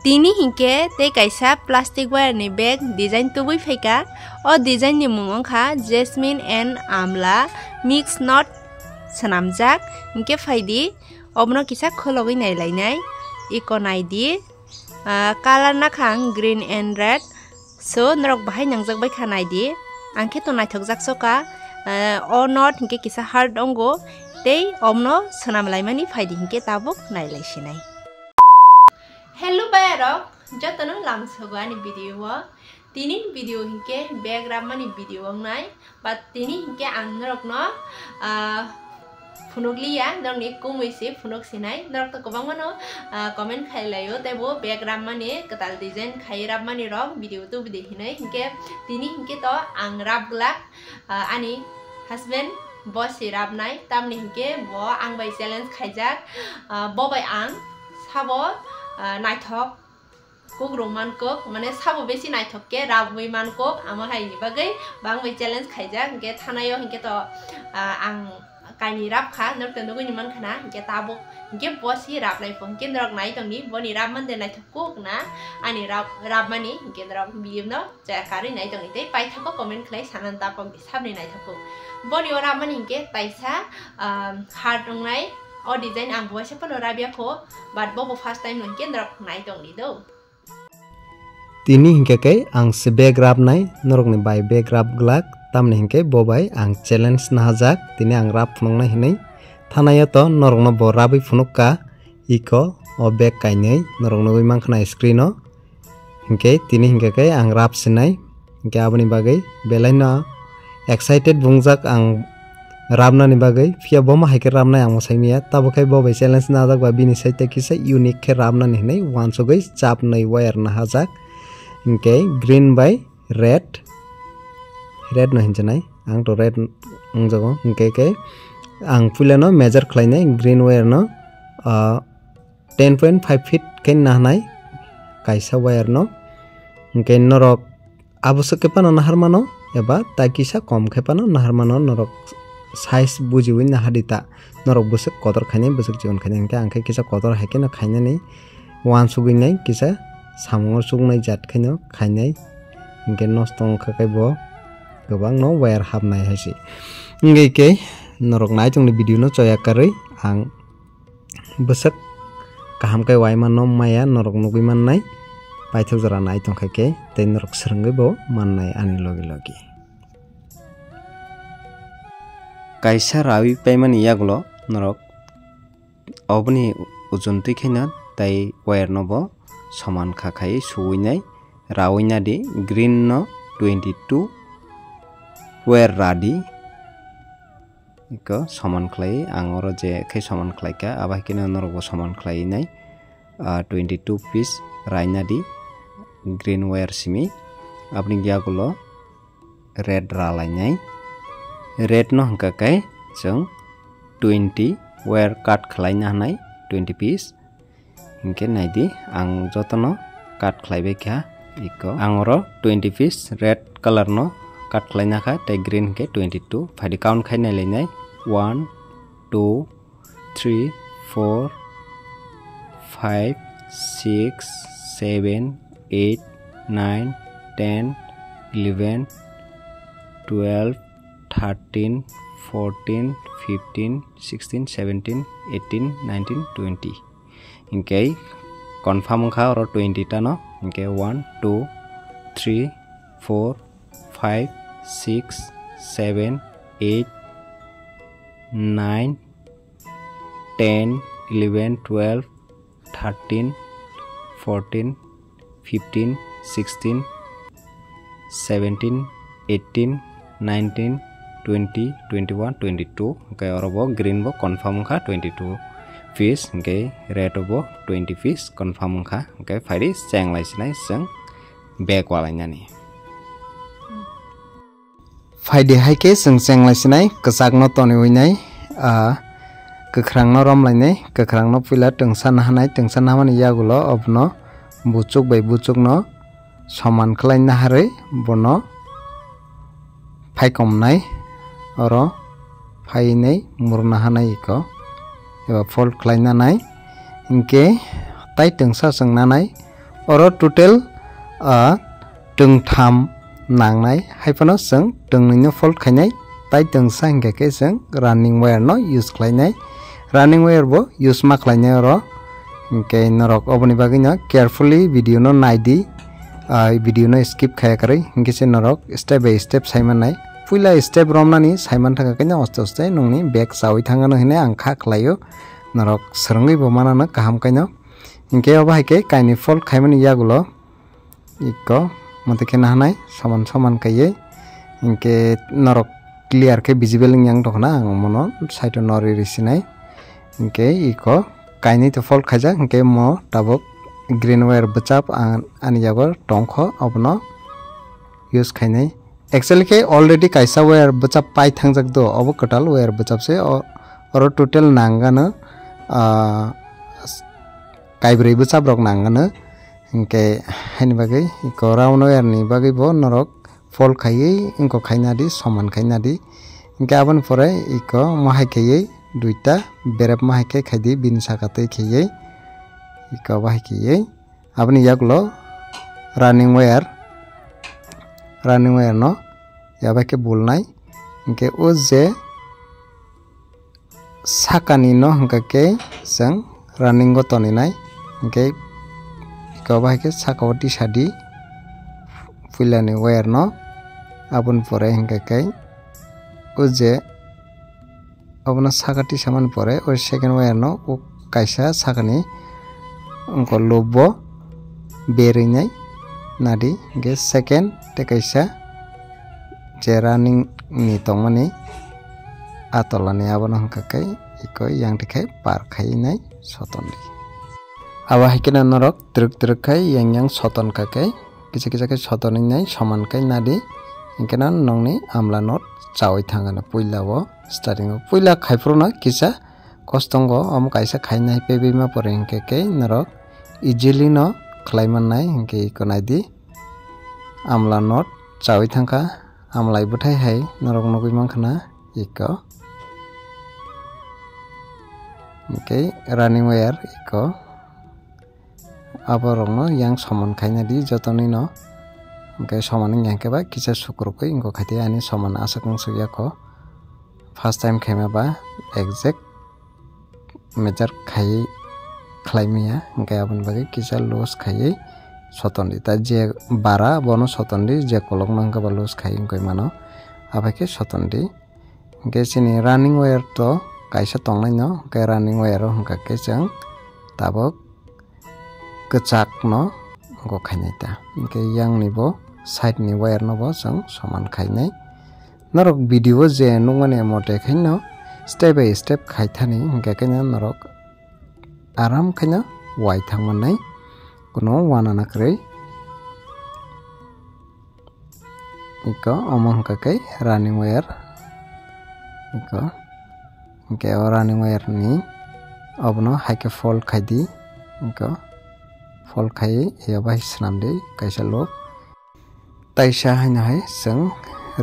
Tini hingke te kaisa plastic wire ni bag design tubui faika o design ni mungongkha Jasmine and Amla mix not sanamjak hingke faidi obno kisa khologi nailainai iko naidi color nakhang green and red so norok bahai nangjak bai khanai di angke to naithokjak soka o not hingke kisa heart ongo tei omno sanamlaimani faidi hingke tabuk nailaisinai. Hello bayarok jotono lamsogani video o tini video hingke background mani video ongnai but tini hingke angrokno phunukliya dorni kumuisi phunuk sinai dorok to kobang mano comment khailayo tebo background mani ketal design khairap mani rok video tu bide hinai hingke tini hingke to angrap glak ani husband boss sirap nai tamni hingke bo ang bai challenge khaijak bo bai ang sabo naithok kugrung mankok mane sabo besi naithok ke rabui mankok amo haini bagai bangbai challenge khaijak hingke thanayo hingke to ang kaini rap kha norte nuguni man khana hingke tabuk hingke bosi rap nai phone ke drok nai tongni boni rap man de naithok kuk na ani rap mani hingke drok video no jakari nai tongni tei pai thako comment khlai sanan tapok sabni naithok boni rap mani hingke taisa hard ngai o design ang buat siapa norabia ko but bobo first time nungke drop naik dong di do. Tini hingke ke ang se background nai norok ni bai background glak tamni hingke bobai ang challenge nahajak tini ang rap phunung nai hinai thanaya to norok no bo rabi phunukka iko o back kainai norok no mangkhana screen o hingke tini hingke ke ang rap sinai hingke aboni bagai belai no excited bungjak ang ramna ni bagai fia boma haike ramna ang mosaimia tabo kai bobai challenge na jak ba bini saite kisa unique ke ramna ni nei one so guys chap nei wire na hajak hingke green by red no hinjanai ang to red angjago hingke ke ang pulano measure khlainai green wire no 10.5 feet ke nahnai kaisa wire no hingke norok abosok ke pano naharmano eba takisa kom khepano naharmano norok size bujiwin na hadita norok busuk kotor khaine busuk jion khaine angke angke kisa kotor haike no khaine ni wan suginai kisa samongor sugnai jat khaino khaine ingke nostong khakai bo gobang no wire habnai haisi ingke ke norok nai jongni video no choya karui ang busuk kaham kai waima no maya norok nugui mannai paithok jora nai tongkhai ke tei norok srungui bo mannai ani logi logi kaisa rawi paimani yagulo norok obni ujuntui khaina tai wire no bo saman kha khai suwinai rawina di green no 22 wire radi iko saman khlai angoro je khai saman khlai ka abai kina norok bo saman khlai nai 22 piece raina di green wire simi apni yagulo red ralai nai red no hangka kai jong 20 wire cut khlaina hanai 20 piece hingke naidi ang jotono cut khlaibe kha iko angoro 20 piece red color no cut khlaina kha tei green ke 22 phadi count khaina leinai 1 2 3 4 5 6 7 8 9 10 11 12 13, 14, 15, 16, 17, 18, 19, 20. Ingke confirm kha oro 20 ta no. Ingke 1, 2, 3, 4, 5, 6, 7, 8, 9, 10, 11, 12, 13, 14, 15, 16, 17, 18, 19, 20, 21, 22 okay orobo green bo confirm kha 22 piece okay red bo 20 piece confirm kha okay fairi cheng laisinai seng back walaina ni faidi haike seng cheng laisinai kachak no toni winai kakrang no rom lainai kakrang no pila tengsan hanai tengsan hamani yagulo obno buchuk bai buchuk no saman khlaina hare bono phaikom nai oro phainai murna hanai ko eba fold khlaina nai ingke tai tengsa sengna nai oro total tungtham nangnai haifano seng tungni no fold khainai tai tungsa hingke ke seng running wire no use khlainai running wire bo use ma khlainai oro hingke norok oboni bagui no carefully video no naidi video no skip khaya karai hingke se norok step by step saimanai puila step romnani saiman thaka kaina oste oste nungni back sawi thangano hine ang kha khlaio norok srungui bo manano kaham kaino hingke obo haike kaini fold khaimani yagulo iko mate ke nahanai saman saman kaiye hingke norok clear ke visible yang tokna ang mono side nori risinai hingke iko kaini to fold khaja hingke mo tabok green wire bachap ani yago tongkho obno use khainai actually ke already kaisa wire bachap pai thangjak do obo total wire bachap se oro total nangano kaibrei bachap rok nangano hingke haini bagai iko round wire ni bagai bo norok fold khaiye inko khainadi soman khainadi hingke abon pore iko mahai khaiye duita berep mahai ke khaidi bin sakatei khaiye iko bahai khaiye aboni yaklo running wire no yabai ke bulnai hingke o je sakani no hingka ke sang running go toninai hingke iko bahai ke sakawati sadi puilani wire no abon pore hingka ke o je abona sakati saman pore o second wire no o kaisa sakani onko lobo berinai nadi hingke second te kaisa je running ni tongmani atolani abono hingka ke iko yang dikhai par khainai sotonri aba haikena norok truk khai yang soton kakai kisa ke sotoning nai saman kai nadi hingkena nongni amla not chawai thangana puila bo starting puila khaifruna kisa kostongo am kaisa khainai pebima pore hingke ke norok easily no khlaiman nai hingke iko naidi amla not chawai thangka amlai buthai hai norok nogui mankhana iko hingke running wire iko aborok no yang saman khainadi jotoni no hingke saman yang keba kisa sukrukoi inko khaiti ani saman asakung suyako first time khaima ba exact measure khai khlaimia hingke abon bagai kisa loss khai sotondi ta je bara bono sotondi je kolok nangka ba loss khai ingkoi mano abake sotondi hingke sini running wire to kaisa tongnai no ke running wire hingka ke jang tabok kechak no go khainai ta hingke yang ni bo side ni wire no bo jang saman khainai norok video je nungmani mote khaino step by step khaithani hingke ke norok aram khaina wai thangmanai kono wana nakrei iko omong hingka running wire iko hingke running wire ni obno haike fold khaidi iko fold khai ebai snamde kaisa lok taisa haina hai seng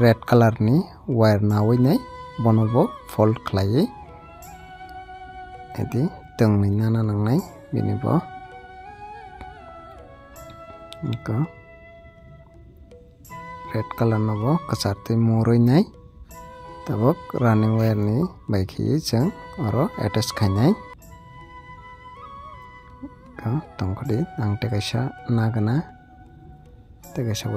red color ni wire nawai nai bonobo fold khlai edi tongni nana nangnai bini bo iko red color no bo kacharte moroi nai tabok running wire ni baikhi jeng oro attach khainai ka tongkhodi ang tekaisa nagana tekaisa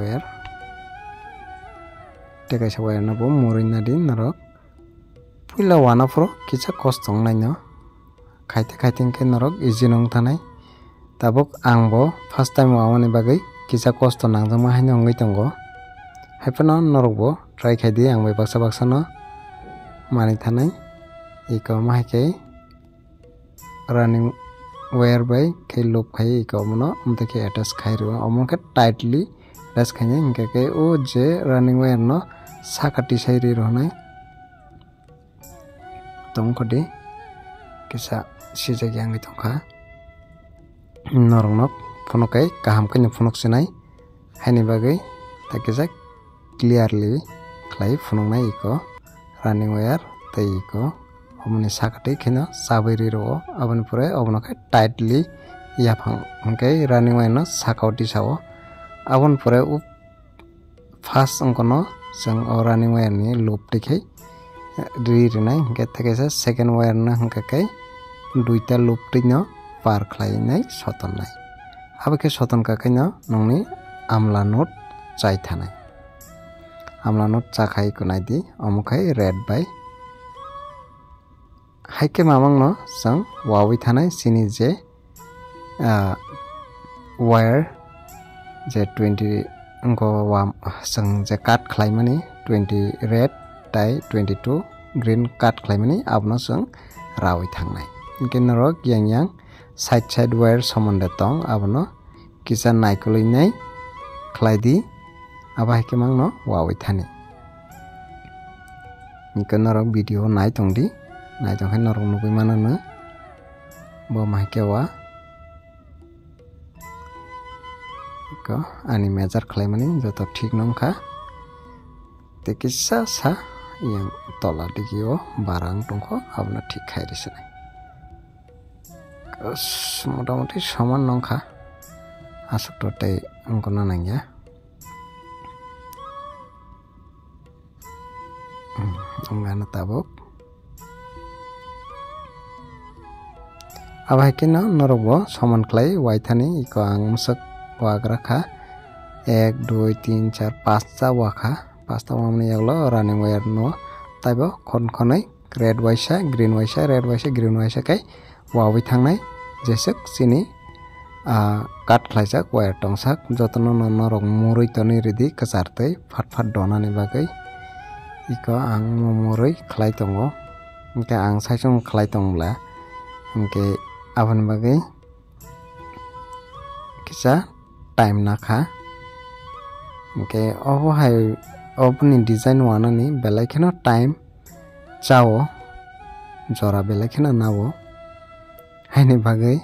wire no bo moroi nadi norok puila wana pro kisa kostong nai no khaite ke norok easy nong thanai tabok ang bo first time wamani bagai kisa kosto nangjama haino ngoi tongo haipano norok bo try khaidi ang bai baksa no mani thanai iko mahike running wire by ke loop khai iko mono amte ke attach khairu amon ke tightly attach khane hingke ke o je running wire no sakati sairi rohnai tongkhodi kisa sijagi angi tongkha norok nok phonokai kaham ke phonok sinai haini bagai takisa clearly khlai phonongnai iko running wire tei iko omni sakati khina sabiri ro abon pore obno ke tightly yapang hingke running wire no sakao tisao abon pore first angkono jeng o running wire ni loop tikai rinai hingke thekesa second wire no hingke kai duita loop tino par khlainai soton nai abake soton ka kaino nongni amla nut chai thanai amla nut chakhai kunai di omukai red by haike mamang no jeng wawi thanai sini je wire je 20 angko wam jeng je cut khlaimani 20 red tai 22 green cut khlaimani abno jeng rawi thangnai hingke norok yang side wire somonde tong abono kisa naikoli nai khlaidi aba haike mangno wawi thani hingke norok video nai tongdi nai tongkhai norok nugui manano bo mahike wa ko ani measure khlaimani joto thik nongkha te kisa sa yang tola digio barang tongkho abno thik khai risenai মোটামুটি সমান নংখা আসক্তটাই অঙ্কনা নাঙ্গিয়া অঙ্গানা তাবক আবাইকিনা নরব সমান ক্লাই ওয়াইথানি eco আংমসক ওয়াগ্রাখা 1 2 3 4 5 টা ওয়াখা 5 টা মামনি ইয়াগলো running ওয়্যার নো তাইবো খনখनै red waisa green waisa red waisa green waisa kai wawi thangnai jesek sini cut khlaijak wire tongsak jotono norok murui toni ridi kachartei phat donani bagai iko ang murui khlai tongo hingke ang saisong khlai tongla hingke aboni bagai kisa time nakha hingke obo hai oboni design wanani belai kheno time chao jora belai kheno nawo haini bagai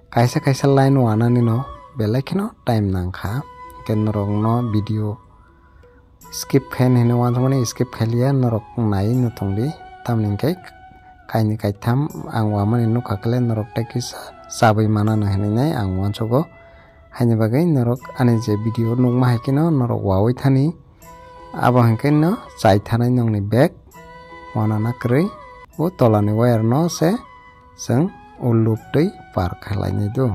kaisa line wanani no belai kheno time nangkha ke norok no video skip khain hino wanthmani skip khailia norok nai nutongdi tamni kai kaini kaitham ang wamani nukha kale norok tekisa sabai manana hinai ang wanchogo haini bagai norok ani je video nukma haikino norok wawai thani abo hangken no chai thanai nongni bag wanana krei o tolani wire no se jeng ulup tei par khlainai do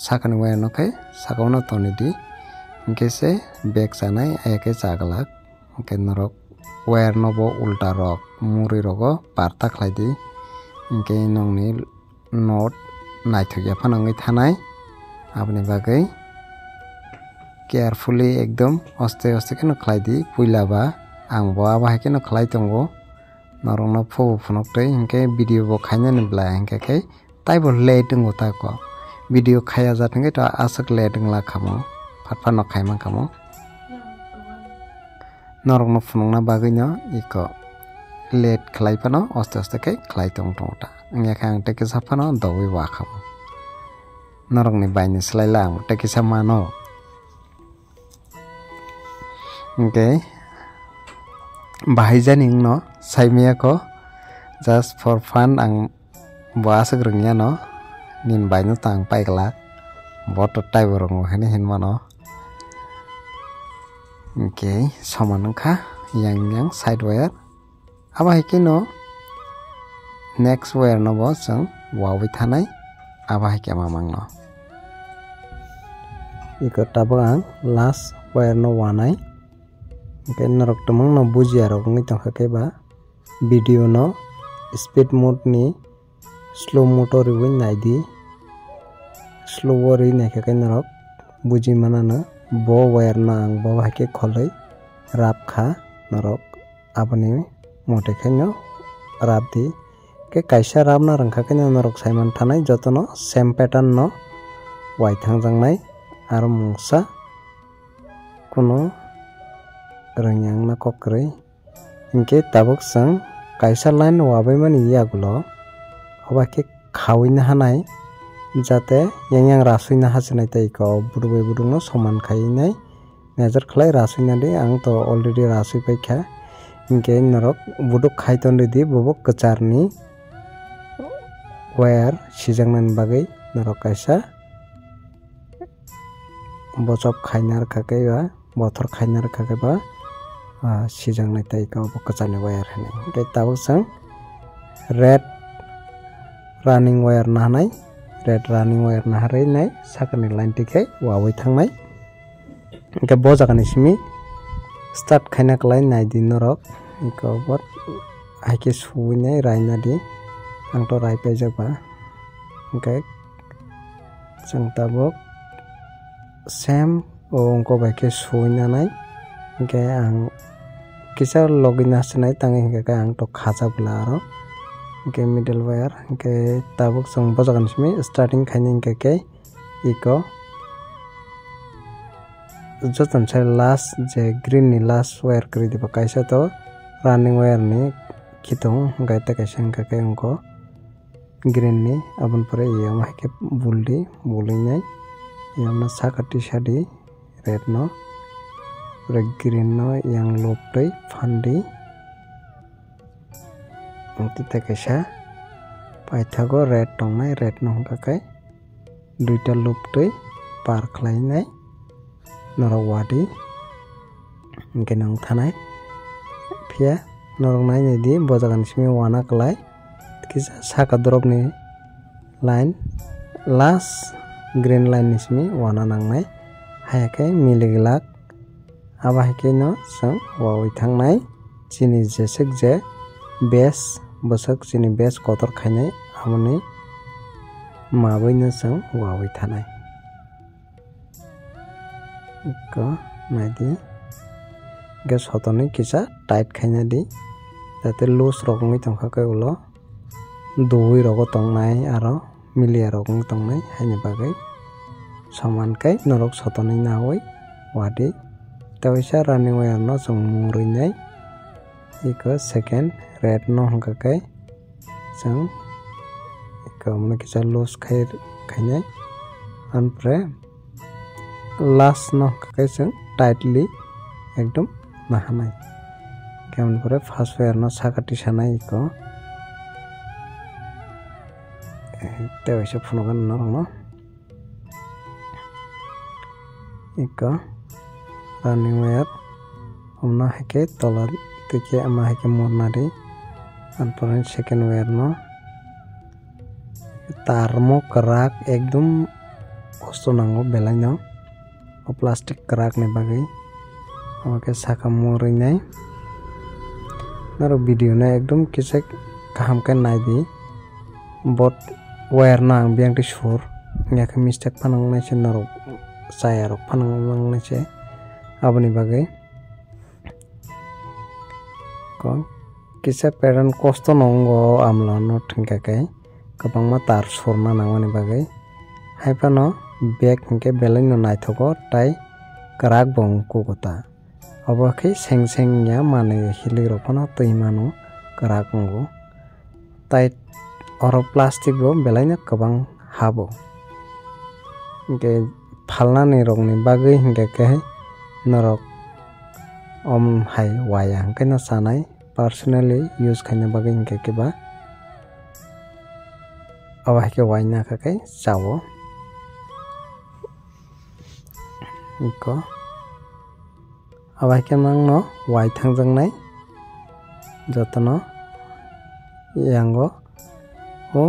sakani wire no kai sakona toni di hingke se bag chanai eke chaglak hingke norok wire no bo ulta rok muri rogo parta khlai di hingke nongni not naithokya phanangai thanai aboni bagai carefully ekdom oste ke no khlai di puila ba ang bo aba haike no khlai tongo norok no phunok tei hingke video bo khainani bla hingke kai taibo leting uta ko video khaya jatengke to asak leting la khamo phatpa no khaima khamo norok no phunokna bagui no iko let khlai pano oste kai khlai tong ta angya khang teke sapano doi wa khamo norok ni baini slaila ang teke samano okay bahaijaning no saimia ko just for fun ang boasa grungnya no nin bainu tang paikla boto tai borong hene hinmano okay samanungkha yang side wire aba hikino next wire no bo jeng wawi thanai aba hike mamang no iko tabang last wire no wanai okay norok tumang no bujia rok ngi tongkha ke ba video no speed mode ni slow motor win naidi slower ri naikha ke norok buji manana bo wire na ang bo hake kholai rap kha norok aboni mote khenyo rap di ke kaisa rap na rangkha ke norok saiman thanai jotono same pattern no wai thangjangnai ar mungsa kuno rangyang na kokrei hingke tabuk sang kaisa line wabai mani yagulo oba ke khawina hanai jate yang rasuina hasinai tai ko budubai budungno soman khainai measure khlai rasuina de ang to already rasui paikha hingke norok buduk khaiton di bobok kacharni wire sijangnan bagai norok kaisa bochop khainar khakai ba bothor khainar khakai ba sijang nai tai ka bokachani wire hanai ke tabuk sang red running wire nahanai red running wire naharai nai sakani line tikai wawai thangnai ke bo jagani simi start khaina klai nai din norok ko bot haike suwi nai raina di ang to rai paijak ba ke jang tabuk same ongko bai ke suwi nanai ke ang kisa login asanai tangai ke ang to khaja bula aro ke middle wire ke tabuk sang bojagan simi starting khaini ke iko joton sai last je green ni last wire kri diba kaisa to running wire ni khitong gaita kaisa ke ongko green ni abon pore yam ke buldi bulinai yamna sakati shadi red no pura green no yang loptei phandi tita kaisa paithago red tongnai red no hongkakai duita loptei par khlainai norok wadi hingke nong thanai phia norok nainai di bojagan simi wana klai kisa saka drop ni line last green line ni simi wana nangnai hayake miligilak aba hike no sang wawai thangnai chini jesek je base bosak chini base kotor khainai amoni maboi no sang wawai thanai ko naidi gas hotoni kisa tight khaina di jate loose rok ngi tongkha kai ulo dui rogo tongnai aro milia rok ngi tongnai haini bagai saman kai norok sotoni nawai wadi taisa running wire no chung murinai iko second red no hongka kai chung iko mne kisa loose khainai anpre last no kai chung tightly ekdom nahanai kemun pore first wire no sakati sanai iko taisa phunogan norok no iko running wire omna hake tola tike ama hake mornari anpore second wire no tarmo kerak ekdom kosto nango belai no o plastic kerak ni bagai amake saka morinai naro video na ekdom kisek kaham ke naidi bot wire na ang biang ti sur ngake mistake panang nai se naro saya rok panang nai se aboni bagai ko kisa pattern kosto nongo amla no thingka kai kabangma tar surna nangmani bagai haipano back hingke belai no naithogo tai karak bong kugota obo khe seng seng ya mane hili rok no tui mano karak ngo tai oro plastic bo belai no kabang habo hingke phalna ni rok ni bagai hingke ke norok om hai waya hingke no sanai personally use khaina bagai hingke ke ba aba hike waina kakai chawo iko aba hike mangno wai thangjangnai jotono yango o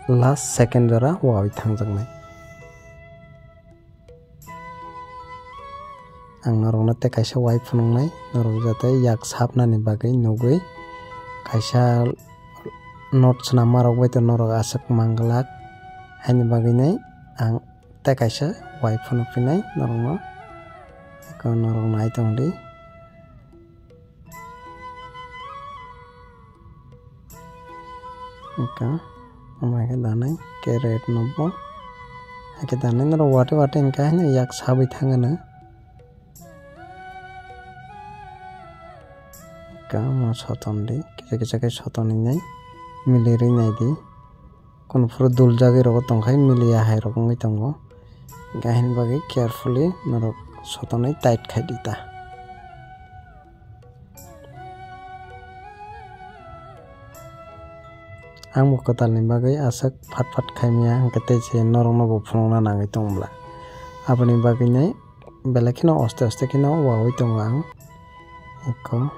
last second jora wai thangjangnai ang norokno te kaisa wai phunungnai norok jate yak sapnani bagai nugui kaisa not snama rok bai to norok asak manglak haini bagai nai ang te kaisa wai phunupinai norokno ko norok nai tongdi ika amake danai ke red nobo ake danai norok wate wate engka haini yak sabai thangana ka mo sotondi kisa ke sotoni nai miliri nai di kon pura dul jagi rok tongkhai milia hai rok ngai tongo gahin bagi carefully norok sotonai tight khai dita ang bo kotal ni bagai asak phat khaimya hangkate se norong no bo phunongna nangai tongbla aboni bagai nai belakino oste kino wawai tongo ang iko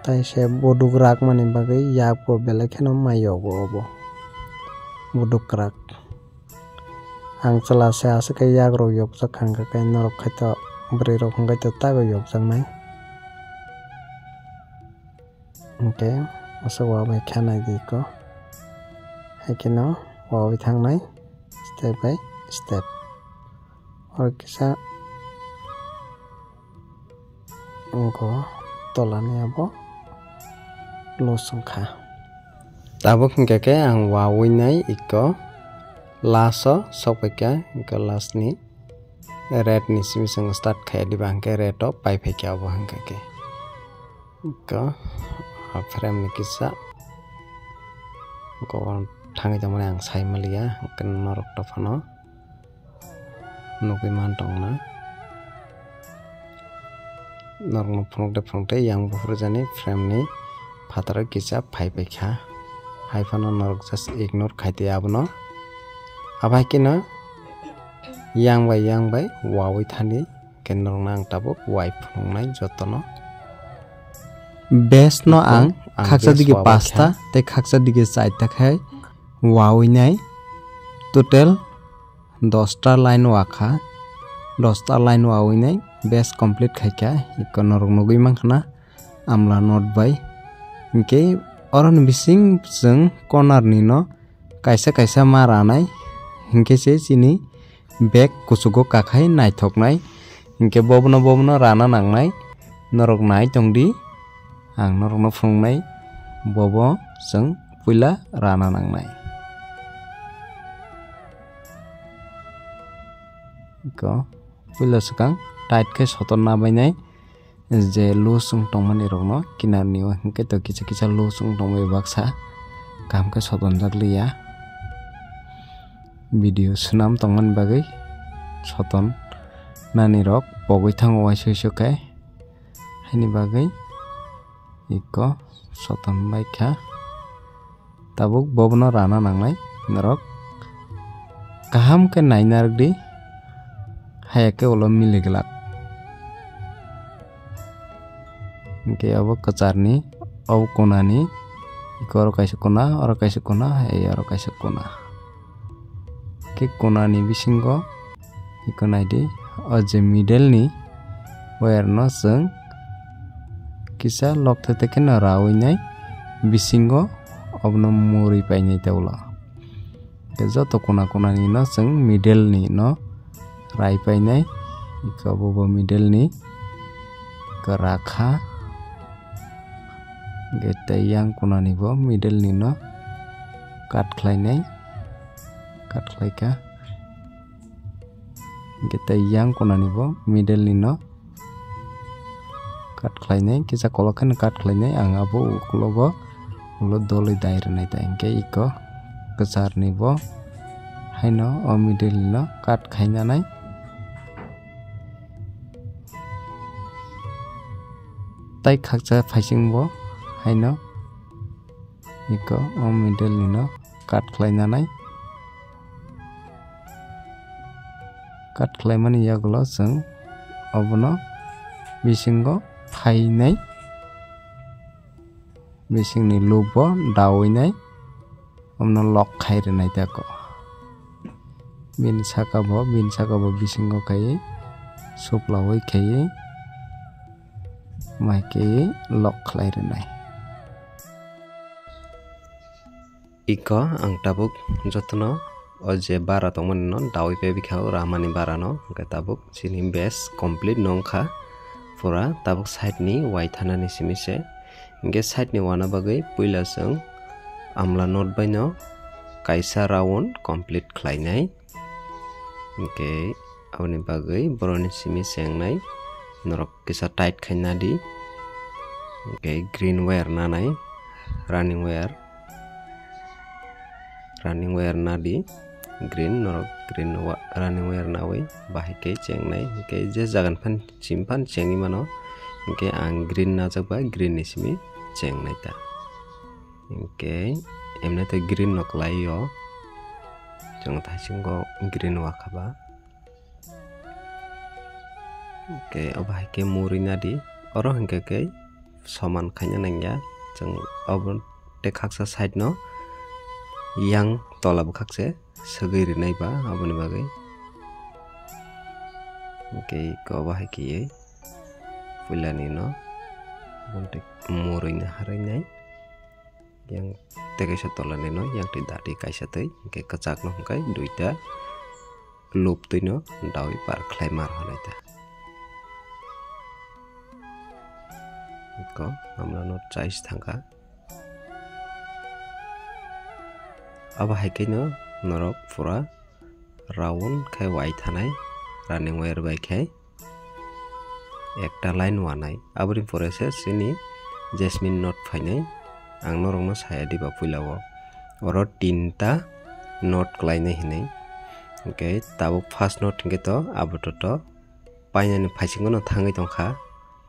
tai se boduk rak mani bagai yak bo belakino mayo bo obo boduk rak ang chala se asak yak ro yok chakhang ka kai norok khaito bri ro khang to ta yok jang nai okay asa wa mai khanai di ko hakino wa wi thang nai step by step or kisa ko tolani abo losong kha tabuk ke ang wa wi nai iko laso sopeka iko las ni red ni simisang start kaya di bangke red to pai phekya abo hangka ke ko frame ni kisa ko thangi jamane ang sai malia kan norok to phano nokui man tong na norok phongte yang bufur jani frame ni phatara kisa phai phekya hai phano norok just ignore khaite abono abai kina yang bai wawi thani kenrong nang tabuk wai phungnai jotono best no ang khaksa dige pasta te khaksa dige chaita khai wawi nai total 10 ta line wakha 10 ta line wawi nai best complete khaika ikonor nugui mangkhana amla not bai inke oron bising jeng corner ni no kaisa mara nai inke se chini bag kusugo kakhai naithoknai inke bobno rana nangnai norok nai tongdi ang norok no phungnai bobo jeng puila rana nangnai ko puila sakang tight ke soton na bainai je losung tongmani rokno kinar ni hingke to kicha losung tongbai baksa kam ke soton jakliya video sunam tongman bagai soton nani rok pogoi thango waisoi kai haini bagai iko soton baikha tabuk bobno rana nangnai norok kaham ke nainar di hayake ulo mileglak ke abo kacarni au konani iko aro kaisa kona hey aro kaisa kona ke konani bisingo iko naidi oje middle ni wire no jeng kisa lokte teke na rawi nai bisingo obno muri painai tawla ke joto kona ni no jeng middle ni no rai painai iko bobo middle ni kerakha gete yang kona ni bo middle ni no cut khlainai cut khlaika gete yang kona ni bo middle ni no cut khlainai kisa kolokan cut khlainai ang abo ukulogo ulo doli dair nai ta engke iko kesar ni bo haino o middle ni no cut khaina nai tai khakcha phaising bo haino iko o middle ni no cut khlaina nai cut khlaimani yagulo jeng obono bisingo phainai bisingni lubo dawinai omno lock khairnai tako bin saka bo bisingo kai suplawai kai maike lock khlairnai iko ang tabuk jotno oje bara tongmani no dawi pe bikhao ramani bara no tabuk chini base complete nongkha pura tabuk side ni wai thanani simise ge side ni wana bagai puila jeng amla not baino kaisa round complete khlainai ge awni bagai boroni simi sengnai norok kisa tight khaina di ge green wire nanai running wire nadi green norok green running wire nawi bahai ke chengnai ke je jagan phan simpan chengi mano ke ang green na jakba green ni simi chengnai ta ke emne te green nok laio jong thaisingo green wakhaba ke obahai ke murina di oro hingke ke soman khaina nangya jong obon te khaksa side no yang tolab khakse sagoi rinai ba aboni bagai ke ko bahai ki fulani no bonte murina harainai yang tekaisa tolani no yang ti dati kaisa tei ke kachak no hingkai duita loop tui no dawi par khlai mar hanai ta ko amla no chais thangka aba haike no norok pura round khai wai thanai running wire bai khai ekta line wanai abri pore se sini jasmine knot phainai ang norok no saya diba puilao oro tinta knot klainai hinai okay tabo first knot hingke to aboto to painani phaisingo no thangai tongkha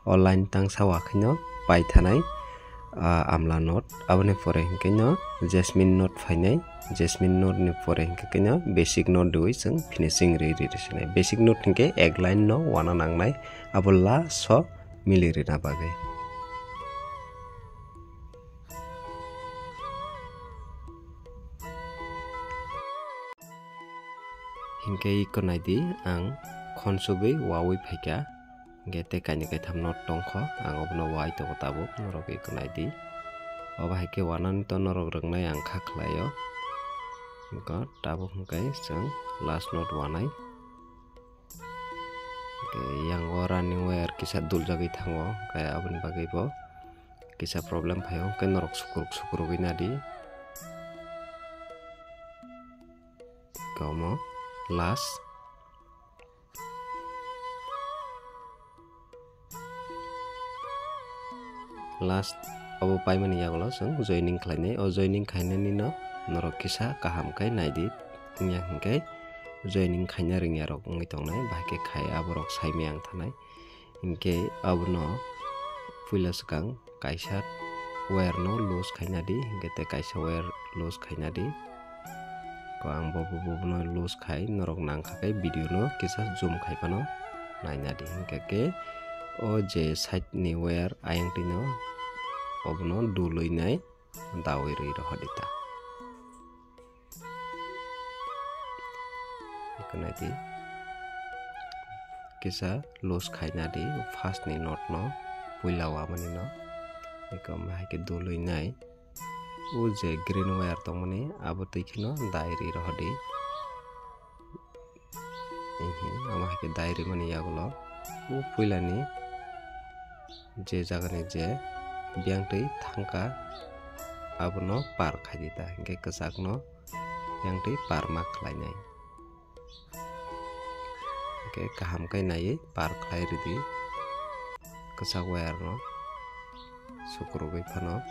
online tang sawa khaino pai thanai amla knot aboni pore hingke no jasmine knot phainai jasmine knot ni pore hingke no basic knot dui sing finishing re sinai basic knot hingke ek line no wana nangnai abo last so mili rina bagai hingke iko naidi ang khonsubi wawi phaika gete kaini kai tham not tongkho ang obno wai to tabo norok iko naidi oba haike wanan to norok rangnai ang khaklayo ko tabo hingkai jang last note wanai ke yang running wire kisa duljagi thango kaya aboni bagai bo kisa problem phayo ke norok sukuruk inadi komo last abo paimani yagolo jang joining khlainai o joining khainani no norok kisa kaham kai naidi nya hingkai joining khaina ringya rok ngi tongnai bahke khai aborok saimyang thanai hingke abono puila sakang kaisa wire no loose khaina di hingke te kaisa wire loose khaina di ko ang bobo no loose khai norok nang khakai video no kisa zoom khai pano naina di hingke ke o je side ni wire ayang tino obno duloi nai dawi ri rohadita ikonati kisa loose khaina di first ni knot no puilawa mani no ikom haike duloi nai o je green wire tongmani abo tuikino dairi rohadi ama haike dairi mani yagulo o puilani je jagani je biangtui thangka abono par khaidita hingke kachak no biangtui par ma khlainai hingke kaham kai nai par khlai ridi kachak wire no sukurugoi phano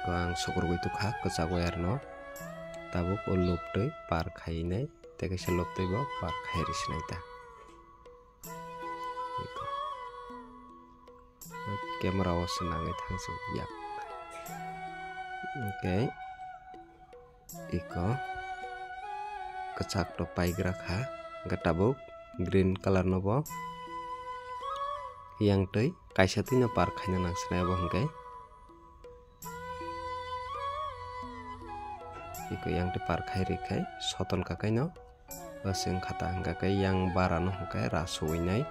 ang sukurugoi tukha kachak wire no tabuk o luptui par khainai te kaisa luptui bo par khai risnaita camera was nangai thangsu yak okay iko kachak to paigra kha gatabuk green color no bo yang tei kaisa tui no par khaina nangsnai bo hingkai iko yang te par khai rikai soton kakai no asing khata hingkai yang bara no hingkai rasuinai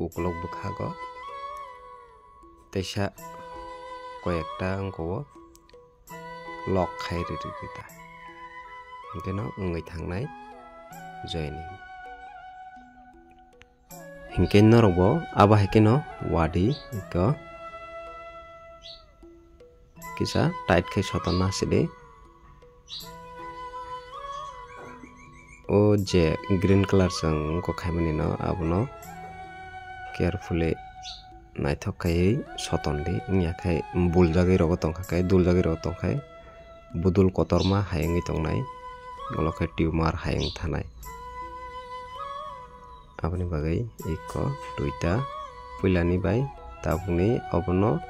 ukulok bukhago tesa koyekta angko lock khai rita hingke no ngai thangnai joining hingke norbo aba hingke no wadi ko kisa tight khai sotonna side o je green color sang ko khaimani no abono carefully naithok khai sotondi ingya khai buljagi rogo tongkha khai duljagi rogo tongkhai budul kotorma hayangi tongnai olo khai tumor hayang thanai aboni bagai iko duita puilani bai tabungni obono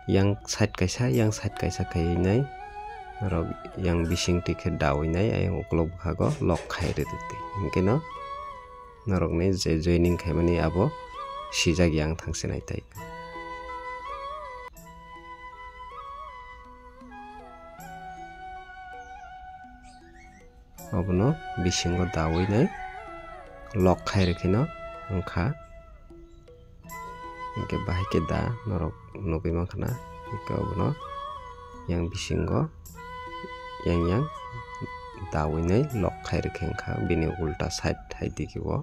yang side kaisa khainai rok yang bising tikhe dawinai ayang uklok bukhago lok khaire diti hingkeno norokni je joining khaimani abo sijak yang thangsinai tai obono bisingo dawinai lok khaire khino wngkha hingke bahai da norok nugui mankhana iko obono yang bisingo yang dawinai lok khaire khengkha bini ulta side haidiki o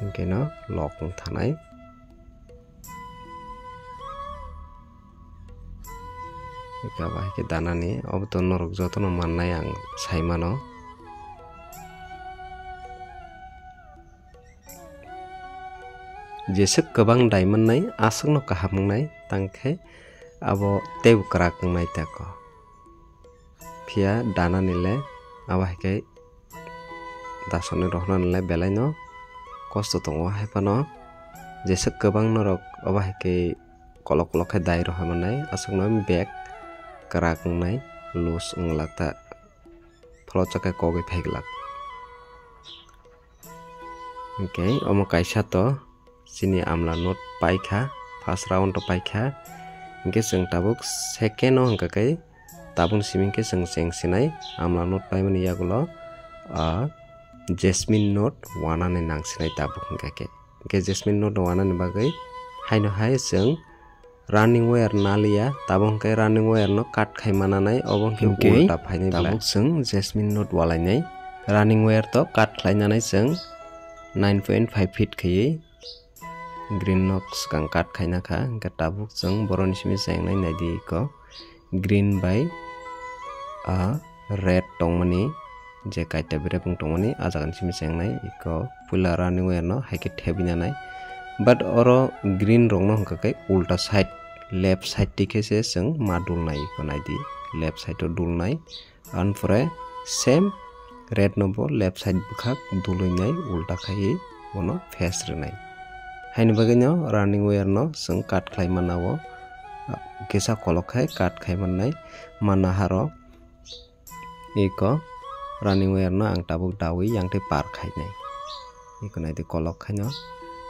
hingkeno lok thanai ika bahai danani oboto norok jotono mannai ang saimano jesek kwbang daimannai aswkno kahamnai tangkhai abo teu krak nai tako phia dananile abo haike dasoni rohnanile belai no kosto tongo haipano jesek kwbang norok abo haike kolok kolok khai dai rohamanai aswkno bag krak nai lus unglata phlochakai kogi phaiglak okay omo kaisa to sini amla not paikha first round to paikha hingke seng tabuk second o hingka kai tabun simingke seng sengsinai amla not paimani yagulo jasmine note wanani nangsinai tabuk hingka ke jasmine note wanani bagai haino hai seng running wire nalia tabung kai running wire no cut khai mananai obong ke ulta phainai tabuk seng jasmine note walainai running wire to cut khlainanai seng 9.5 feet khai green nox kang cut khaina kha hingka tabuk seng boroni simi sengnai naidi ko green by red tongmani je kaita berepung tongmani ajagan simi sengnai iko pula running wire no haike thebinanai but oro green rong no hingka kai ulta side left side dike se seng madulnai iko naidi left side to dulnai and pore same red no bo left side bukhak duluinai ulta khai bono face renai haini bagino running wire no seng cut khlai manao kisa kolok khai cut khai mannai mana haro iko running wire no ang tabuk dawi yang te par khainai iko naidi kolok khaino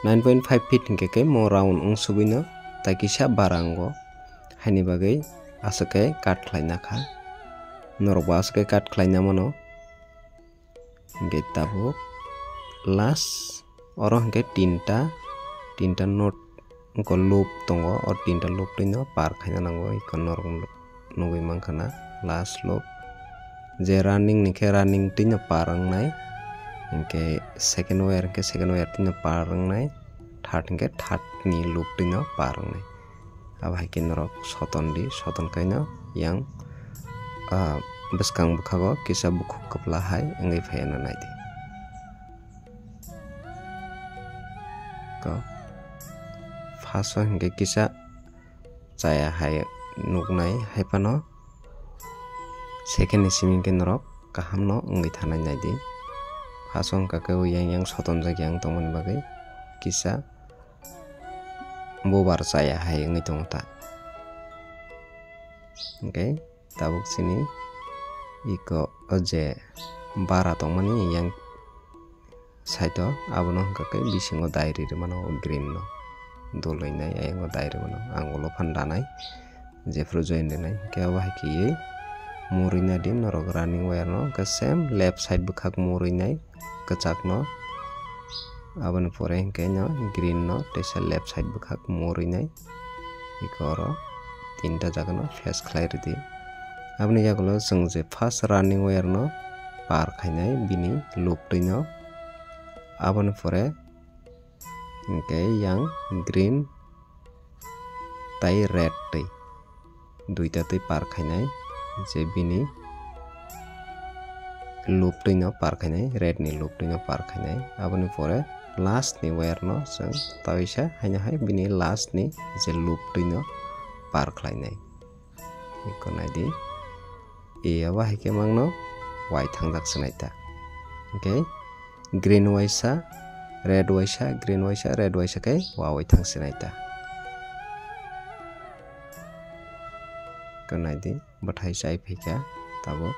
9.5 feet hingke ke mo round ungsubino ta kisa barango haini bagai asake cut khlaina kha norok asake cut khlaina mano hingke tabuk last oro hingke tinta note ko loop tongo or tinta loop tino par khaina nango iko norok nugui mankhana last loop je running nikhe running tino parangnai hingke second wire tino parangnai third hingke third ni loop tino parangnai abo haike norok soton kaino yang bwskang bukhago kisa bukhuk kapla hai ngai phaina naidi ko faso hingke kisa chaya hai nugnai haipano second ni simingke norok kaham no ngai thanai naidi faso hingka ke yang soton jak yang tongmani bagai kisa bobar chaya hai ngai tongta okay tabuk sini iko oje bara tongmani yang side o abono hingka ke bisingo diary re mano green no doloinai ayango diary mano angolo phandanai jefro join denai ke abo haiki murinai din norok running wire no ke same left side bukhak murinai kachak no aboni pore hingke no green no tesa left side bukhak murinai ikoro tinta jaga no face khlai ridi aboni yagulo seng je first running wire no par khainai bini loop tino aboni pore hingke yang green tai red tai duita tai par khainai je bini loop tino par khainai red ni loop tino par khainai aboni pore last ni wire no जों taisa haina hai bini last ni je loop tui no par khlainai iko naidi e aba hai ke mangno y thangjak sanaita okay green waisa red waisa green waisa red waisa kai y thangsenaita ko naidi bathai sai phika tabo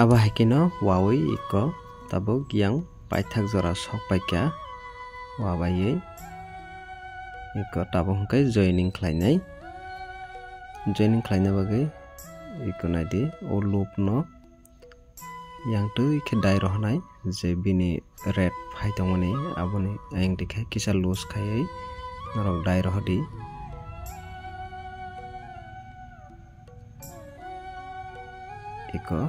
aba hai ke no y iko tabo yang paithak jora sok paika wabai iko tabo hungkai joining khlainai bagai iko naidi o loop no yang tu ke dai rohnai je bini red phai tongoni aboni aing dikhe kisa loose khai norok dai rohdi iko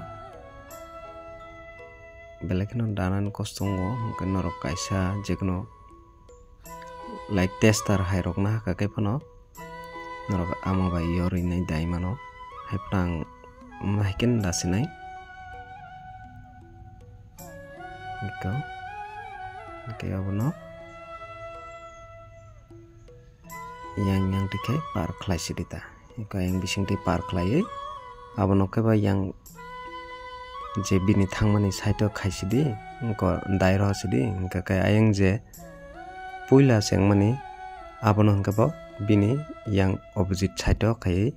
belekno danan kostongo hungke norok kaisa jekno like tester hairok na ka kai pano norok ama bai yori nai dai mano haipang mahken dasinai iko okay abono yang dikhe par khlai sidita iko yang bising ti par khlai abono ke ba yang je bini thangmani side o khaisidi ko dairo sidi ka kai ayang je puila sengmani abono hangka bo bini yang opposite side o khai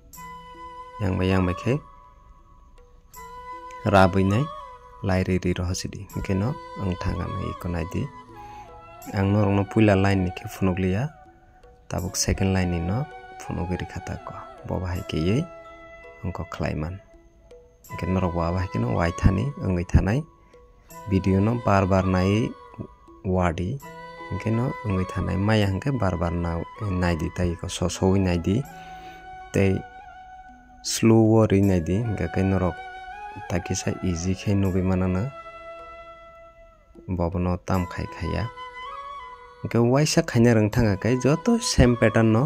yang ba khe rabuinai lairi ri rohsidi keno ang thangana iko naidi ang norong puila line ni ke funuglia tabuk second line ni no funugiri khata ko boba hai ke ye angko khlaiman ken norok wa ke no wai thani angai thanai video no bar nai wadi ken no angai thanai mai hangke bar na nai di tai ko so nai di tei slow ri nai di ga ken norok takisa easy khai nubi manana bobono tam khaya ke waisa khaina rang thanga kai joto same pattern no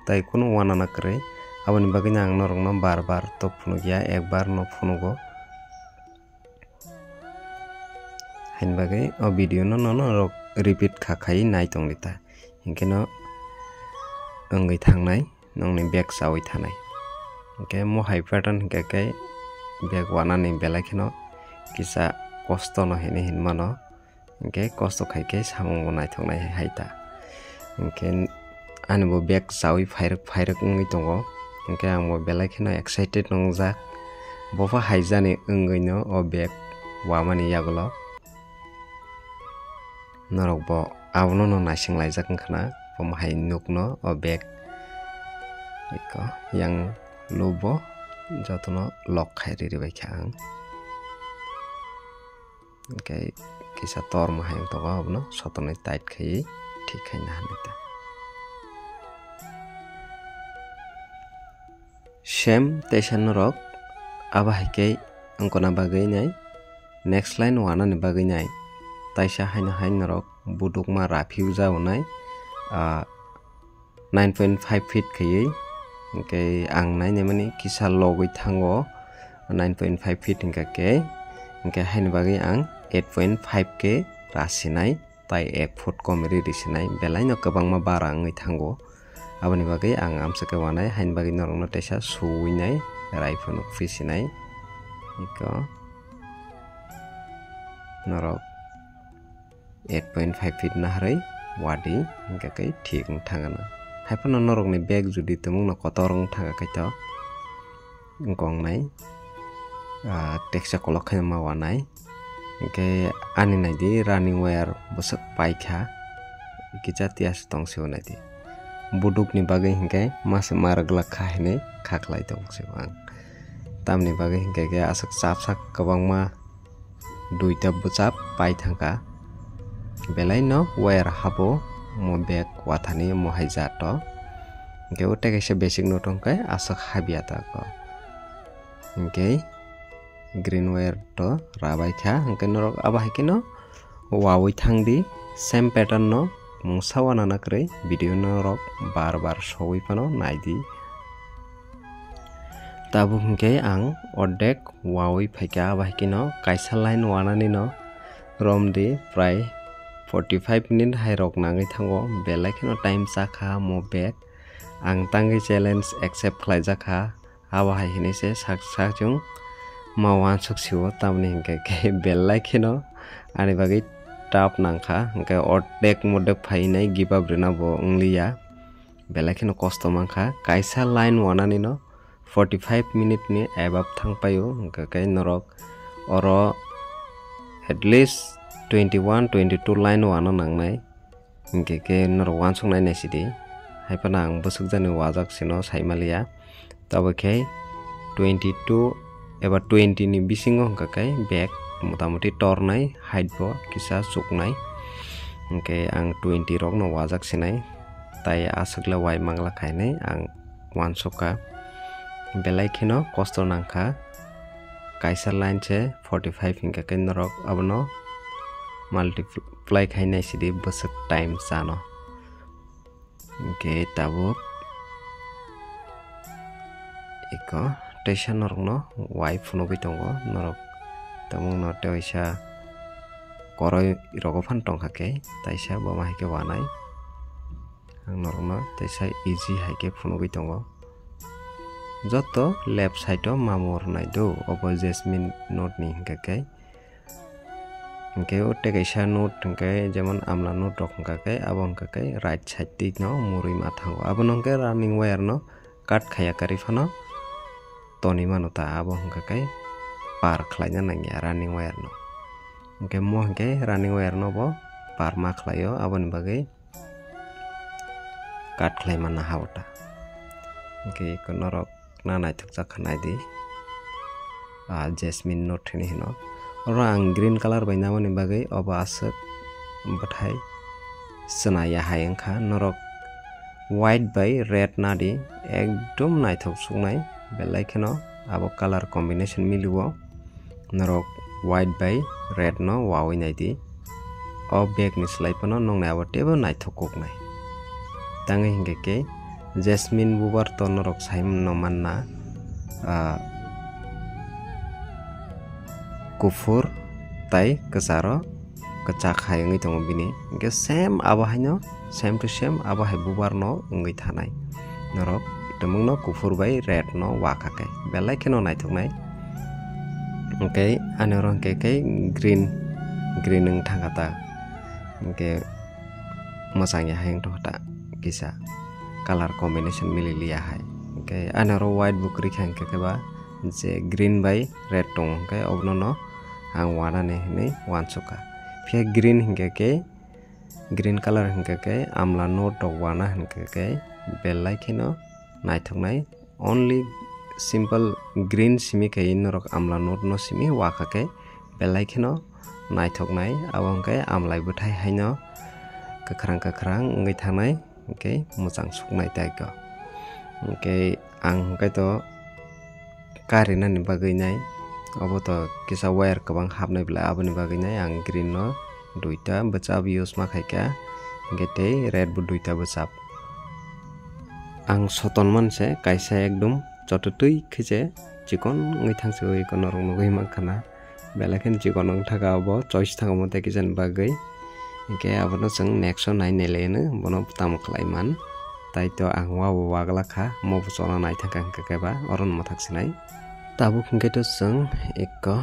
tai kono wanana kare aboni bagina ang norong no bar to phunugia ekbar no phunugo hain bagai o video no rok repeat khai nai tonglita hinkeno angai thangnai nongni back sawi thanai ke mo high pattern kai bag wanani belakino kisa kosto no hene hinmano ke kosto khai ke samung nai thongnai haita ke anbo bag sawi phairak ngi tongo ke angmo belakino excited nongjak bofa haijani ngino o bag wamani yagulo norok bo abono no naising laijak khana pom hai nukno o bag iko yang lobo jotono lock khairi ri bai khang okay kisa tor ma hayang to abno sotone tight khai thik khai na hanita shem tesan rok aba haike angkona bagai nai next line wana ni bagai nai taisa haina hain rok buduk ma rafiu jaunai 9.5 feet khai okay ang nai nemani kisa logoi thango 9.5 feet hingka ke hingka hain bagai ang 8.5 ke rasinai tai 1 foot komeri risinai belai no kabangma bara ngai thango aboni bagai ang amsake wanai hain bagai norong no tesa suinai raifonu fisinai iko norok 8.5 feet na harai wadi hingka ke thik thangana haipano norok ni bag judi temung no kotorong thanga kaito ngkong nai teksa kolok khai ma wanai ke ani nai di running wire bosak paikha kicha tias tong se nai di buduk ni bagai hingkai mas maragla khahne khaklai tong se ang tamni bagai hingkai ke asak chap kabang ma duita buchap pai thangka belai no wire habo mo bag wathani mo haijato ke uta kaisa basic no tongkai asak habiata ko hingkai green wire to rabai kha hingkai norok aba hakino wawoi thangdi same pattern no mungsawana nakre video norok bar soi pano naidi tabu hingkai ang ordek wawoi phaika aba hakino kaisa line wanani no romdi prai 45 minute hai rok nangai thango belai kheno time chakha mo back ang tangi challenge accept khlaijaka abo hai hini se sak chung ma wan suksiwo tamni hingke ke belai kheno ani bagai tap nangkha hingke ordek modek phainai give up rena bo ongliya belai kheno kosto mangkha kaisa line wanani no 45 minute ni above thangpayo hingke ke norok oro at least 21-22 line wana nangnai hingke ke norok wansongnai naisidi haipana ang busuk jani wajak sino saimaliya tabo ke 22 eba 20 ni bisingo hingka ke back motamuti tornai height bo kisa suknai hingke ang 20 rok no wajak sinai tai asakla wai mangla khainai ang wansoka belai kheno kosto nangkha kaisa line che 45 hingka ke norok abono multiply khainai sidi busuk time sano hingke tabuk iko tesa norok no wai phunogoi tongo norok tamung no teisa koroi rogo phan tongkha ke taisa bama haike wanai ang norok no teisa easy haike phunogoi tongo joto left side o mamor nai do obo jasmine note ni hingka ke hingke o tegaisa note hingke jemon amla note rok hingka ke abo hingka ke right side ti no murui ma thango abo nongke running wire no cut khaya kari phano toni mano ta abo hingka ke par khlaina nangya running wire no hingke mo hingke running wire no bo par ma khlaio aboni bagai cut khlai manna hauta hingke ko norok na naithok jakhanai di jasmine note ni hino oro ang green color bai namani bagai obo asuk bathai snaya hayengkha norok white bai red nadi ekdom naithok sungnai belai kheno abo color combination miliwo norok white bai red no wawai nai di o bag ni slai pano nongnai abo tebo naithok koknai tangai hingke ke jasmine bubar to norok saim no manna kufur tai kesaro kecak hayang tongo bini hingke same abo haino same to same abo hai bubar no ungoi thanai norok temung no kufur bai red no wakake belai kheno naithoknai hingke anoro hingke ke green ung thangata hingke mosang ya hayang thota kisa color combination mililiya hai hingke anoro white bukri hingke ke ba je green bai red tong hingke obno no ang wana ne hini wansoka pia green hingke ke green color hingke ke amla note rok wana hingke ke belai kheno naithoknai only simple green simi ke norok amla note no simi waka ke belai kheno naithoknai abo hingke amlai buthai haino kakrang ngai thanai hingke mojang suknai tai ko hingke ang hingke to karina ni bagai nai abo to kisa wire kabang hapnai bla aboni bagai nai ang green no duita bachab use ma khaika hingke tei red bu duita bachab ang soton manse kaisa ekdom chototui khije chikon ngai thangse ko norong nugui mankana belakhen chikon ang thaga abo choice thaga mo te kijan bagai hingke abono chung next nai nelene bono tam khlaiman tai to ang wa wagla kha mo chona nai thangka hingke ke ba oron mathak sinai tabuk hingke to chung ekko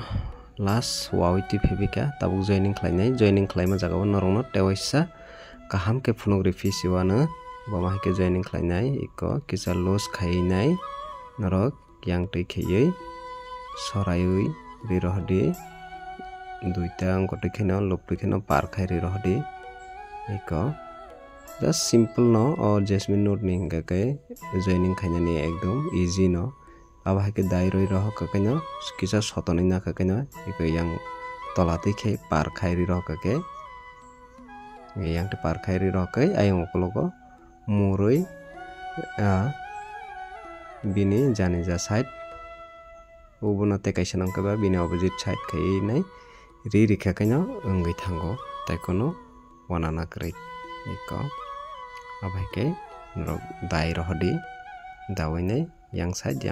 last wawiti phibika tabuk joining khlaima jagao norong no tewaisa kaham ke phonography siwana bama hike joining khlainai ekko kisa los khainai norok yang tei kheyei soraiui rirohdi duita angko tei kheno loptui kheno par khai rirohdi ekko just simple no or jasmine note ni hingka ke joining khainani ekdom easy no aba hike dai roi roh ka no kisa sotoni na ka no ekko yang tolati khe par khai riroh ka ke yang te par khai riroh ke ayong okologo murui bini jani ja side ubono te kaisa nangka ba bini opposite side kai nai rikha kaino ungoi thango tai kono wanana krai iko abai ke norok dai rohdi dawai nai yang side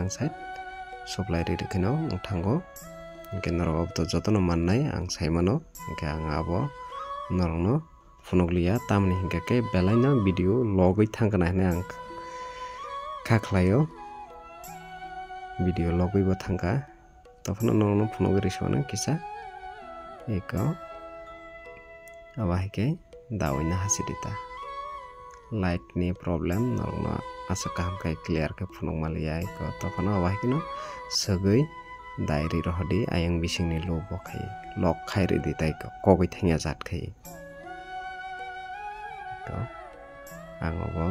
supply rikha no thango hingke norok to jotono mannai ang saimano hingke ang abo norok no phunukliya tamni hingka ke belai no video logoi thangkana hene ang khaklayo video logoi bo thangka tofano no phunugri sona kisa eko abahike daoina hasidita light ni problem norma asa kaham kai clear ke phunuk malia eko tofano abahike no sagoi dairi rohdi ayang bising ni lo bokai lok khairi ditai ko kogoi thengya jat khai to angobo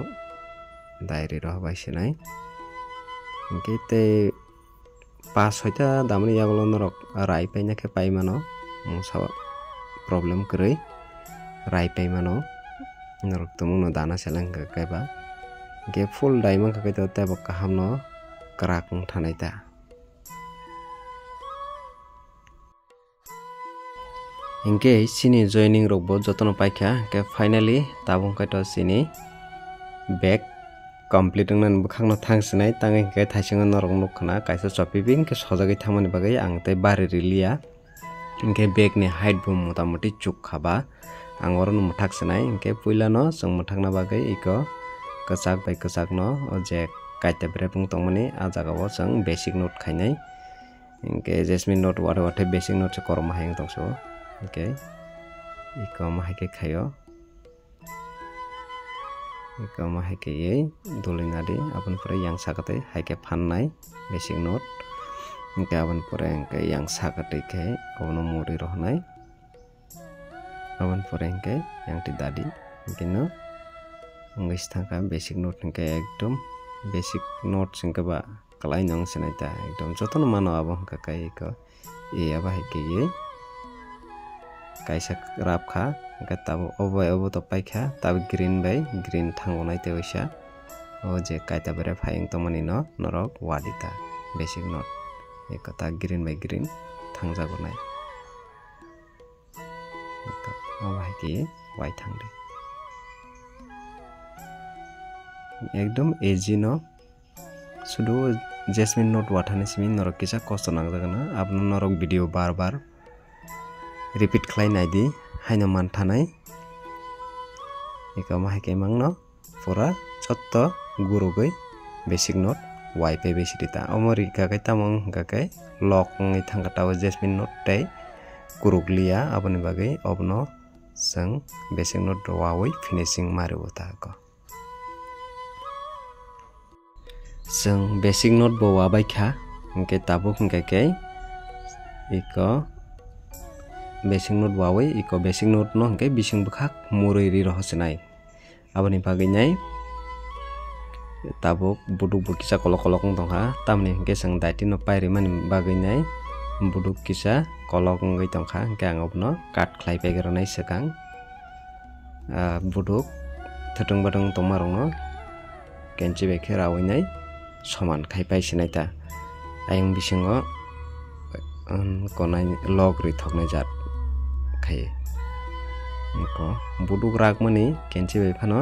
dairi rohbai sinai ngite pas hoita damni yagolo norok rai paina ke paimano musa problem krei rai paimano norok tumuno dana selang ka kaiba ge full daimang ka kaito tebo kahamno krakung thanaita inke sini joining rokbo jotono paikha ke finally tabung kaito sini back complete nan bukhangno thangsinai tangai ke thaising norok nukhna kaisa chopibing ke sojagai thamani bagai ang tei bari rilia inke back ni height bo motamoti chuk khaba angor no muthaksinai inke puila no jong muthakna bagai iko kachak bai kachak no je kaita brepung tongmani a jaga bo jong basic note khainai inke jasmine note wate basic note se korma hayang tongso inke iko mahike khayo iko mahike ye dolinadi abon pore yang sakate haike phannai basic note inke abon pore inke yang sakate ke abono muri rohnai abon pore inke yang tidadi inke no ngis thangka basic note inke ekdom basic note singka ba kalai nong sinaita ekdom jotono mano abon kakai iko e abahike ye kaisa rapkha gatabo obo to paikha tab green bai green thangonai te oisa o je kaita bere phaing tomani no norok wadita basic note ekota green bai green thangjagonai to awahiki wai thangde ekdom easy no sudo jasmine note wathani simi norok kisa kosto nangjagana apno norok video bar bar repeat khlai naidi haino manthanai eka mahike mangno pura chotto gurugoi basic note wipe besirita omori kakai tamong kakai lock ngai thangkataw jasmine note tai kuruglia aboni bagai obno sang basic note wawoi finishing maru ta ko sang basic note bo wabai kha ngke tabuk ngke eko basic note wawai iko basic note no hingke bising bukhak muroi ri rohsinai aboni bagai nai tabuk buduk bukisa kolok kolok tongha tamni hingke sang daiti no pairi mani bagai nai buduk kisa kolok ngai tongha hingke angobno cut khlai pegeronai sekang buduk thotong badong tomarongno kenchi bekhe rawinai soman khai paisinai ta ayang bisingo konai log ri thoknai jat khai ko buduk rakmani kenchi bai phano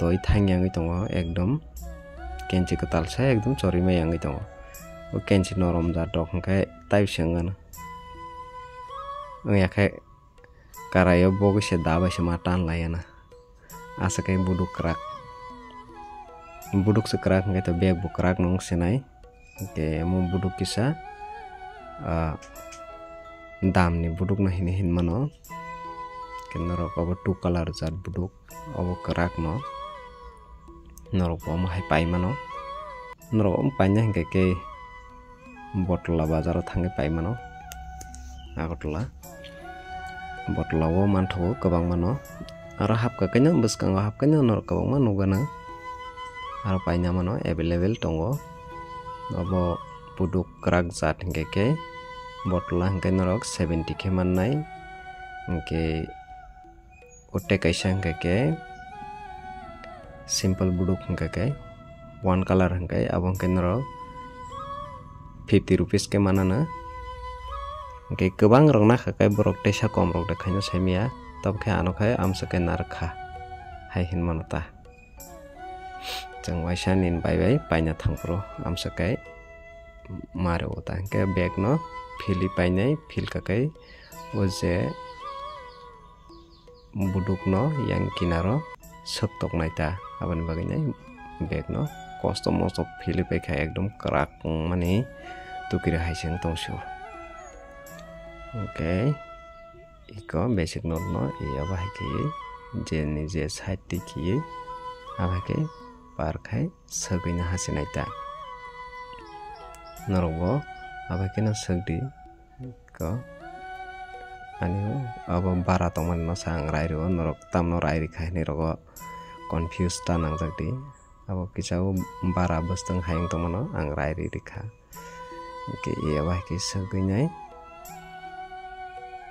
doi thangyangui tongo ekdom kenchi katal sa ekdom chorimai yangai tongo o kenchi norom ja dok hingkai tai sengana yakai karayo bogu se daba se matan layana asa kai buduk sekrak ngai to beg bukrak nong senai ke mo buduk kisa dam ni buduk no hin mano kenoro ko 2 color jat buduk obo krak no norok mo hai pai mano norok paina hingke ke botla bazaro thange pai mano agotla botla wo mantho kabang mano aro hap ka kanya buskang hap kanya norok kabang mano gana aro paina mano available tongo obo buduk krak jat hingke ke botla hingke norok 70 ke mannai hingke otte kaisa hingke ke simple buduk hingke ke one color hingke abong ke norok 50 rupees ke manana hingke kobang rok na khakai borok tesa kom rok dekhaino saimia tab khe anokhai amsake narkha hai hin manota jang waisa nin bai paina thangpro amsakai mare ota hingke bag no fili painai fil kakai oje buduk no yang kinaro sok tok nai ta abani bagai nai bag no kosto mosto philipe kha ekdom krak mani tukira haiseng tongshu. Okay, iko basic note no iya bahai ki je nije side ti ki abake par khai sagina hasinai ta norogo abake na sagdi ko ani abo bara tongman no sang rai ro norok tam no rai khai ni rogo confused ta nang jakdi abo kisau bara bustang haing tongmano ang rai ri dikha ke iya bahai ki saginai